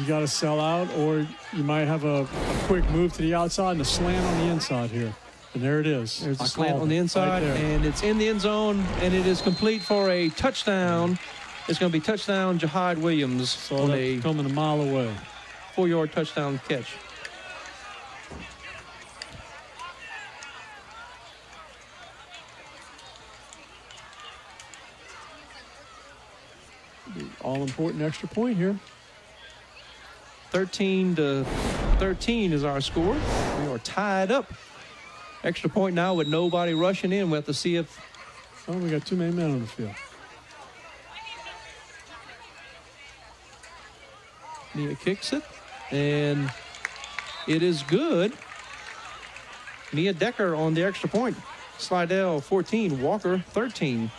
gotta sell out, or you might have a quick move to the outside and a slant on the inside here. And there it is. There's a slant on the inside, and it's in the end zone, and it is complete for a touchdown. It's going to be touchdown Jahad Williams. So that's coming a mile away. 4-yard touchdown catch. All-important extra point here. 13-13 is our score. We are tied up. Extra point now with nobody rushing in. We have to see if... Oh, we got too many men on the field. Nia kicks it, and it is good. Nia Decker on the extra point. Slidell 14, Walker 13.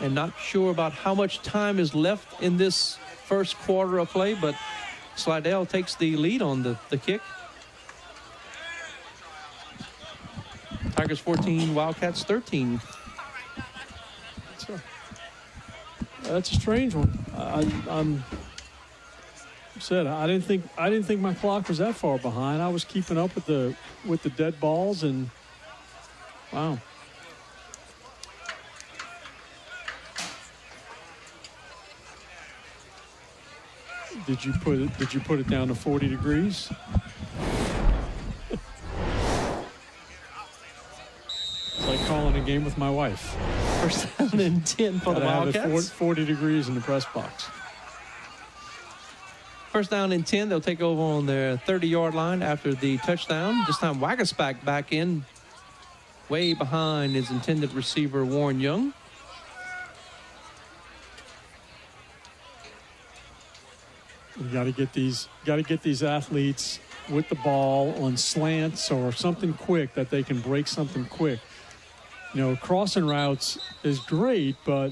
And not sure about how much time is left in this first quarter of play, but Slidell takes the lead on the kick. Tigers 14, Wildcats 13. That's a strange one. I didn't think my clock was that far behind. I was keeping up with the dead balls, and wow. Did you put it down to 40 degrees? It's like calling a game with my wife. 1st down and 10 for the Wildcats. Have it 40 degrees in the press box. 1st down and 10. They'll take over on their 30-yard line after the touchdown. This time Waggasback back in. Way behind his intended receiver, Warren Young. You got to get these athletes with the ball on slants or something quick that they can break something quick. crossing routes is great, but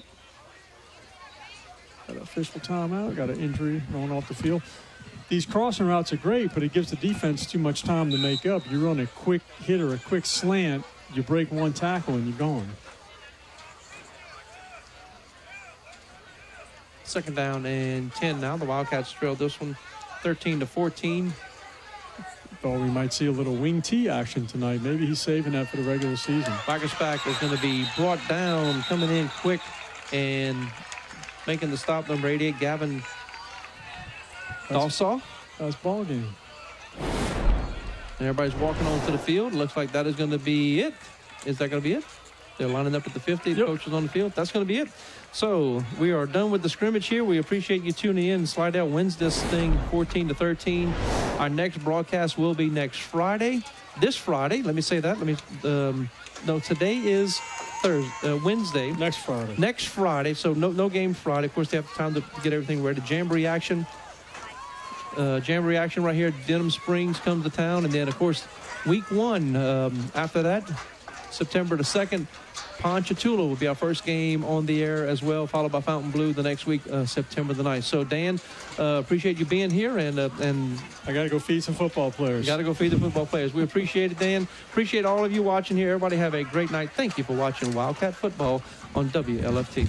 got an official timeout, got an injury going off the field. These crossing routes are great, but it gives the defense too much time to make up. You run a quick hit or a quick slant, you break one tackle, and you're gone. Second down and 10 now. The Wildcats trailed this one 13-14. Thought we might see a little wing T action tonight. Maybe he's saving that for the regular season. Backersback is going to be brought down, coming in quick and making the stop. Number 88, Gavin Dawsaw. That's ball game. And everybody's walking onto the field. Looks like that is going to be it. Is that going to be it? They're lining up at the 50. The coaches on the field. That's going to be it. So we are done with the scrimmage here. We appreciate you tuning in. Slidell wins this thing 14-13. Our next broadcast will be next Friday. This Friday. Let me say that. No, today is Wednesday. Next Friday. Next Friday. So no game Friday. Of course, they have time to get everything ready. Jamboree action. Jamboree action right here. Denham Springs comes to town. And then, of course, week 1 after that, September the 2nd, Ponchatoula will be our first game on the air as well, followed by Fountain Blue the next week, September the 9th. So, Dan, appreciate you being here. And I got to go feed some football players. Got to go feed the football players. We appreciate it, Dan. Appreciate all of you watching here. Everybody have a great night. Thank you for watching Wildcat Football on WLFT.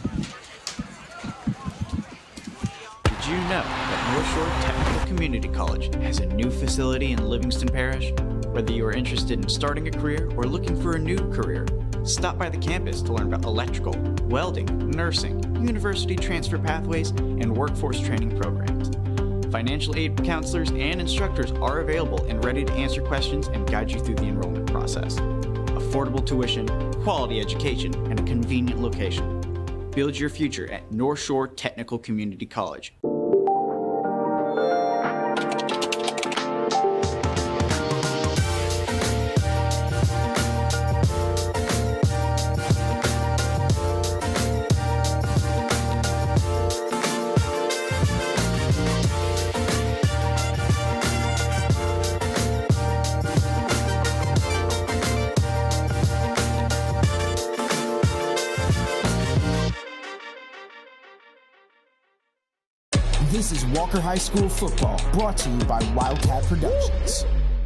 Did you know that North Shore Technical Community College has a new facility in Livingston Parish? Whether you are interested in starting a career or looking for a new career, stop by the campus to learn about electrical, welding, nursing, university transfer pathways, and workforce training programs. Financial aid counselors and instructors are available and ready to answer questions and guide you through the enrollment process. Affordable tuition, quality education, and a convenient location. Build your future at North Shore Technical Community College. This is Walker High School football, brought to you by Wildcat Productions.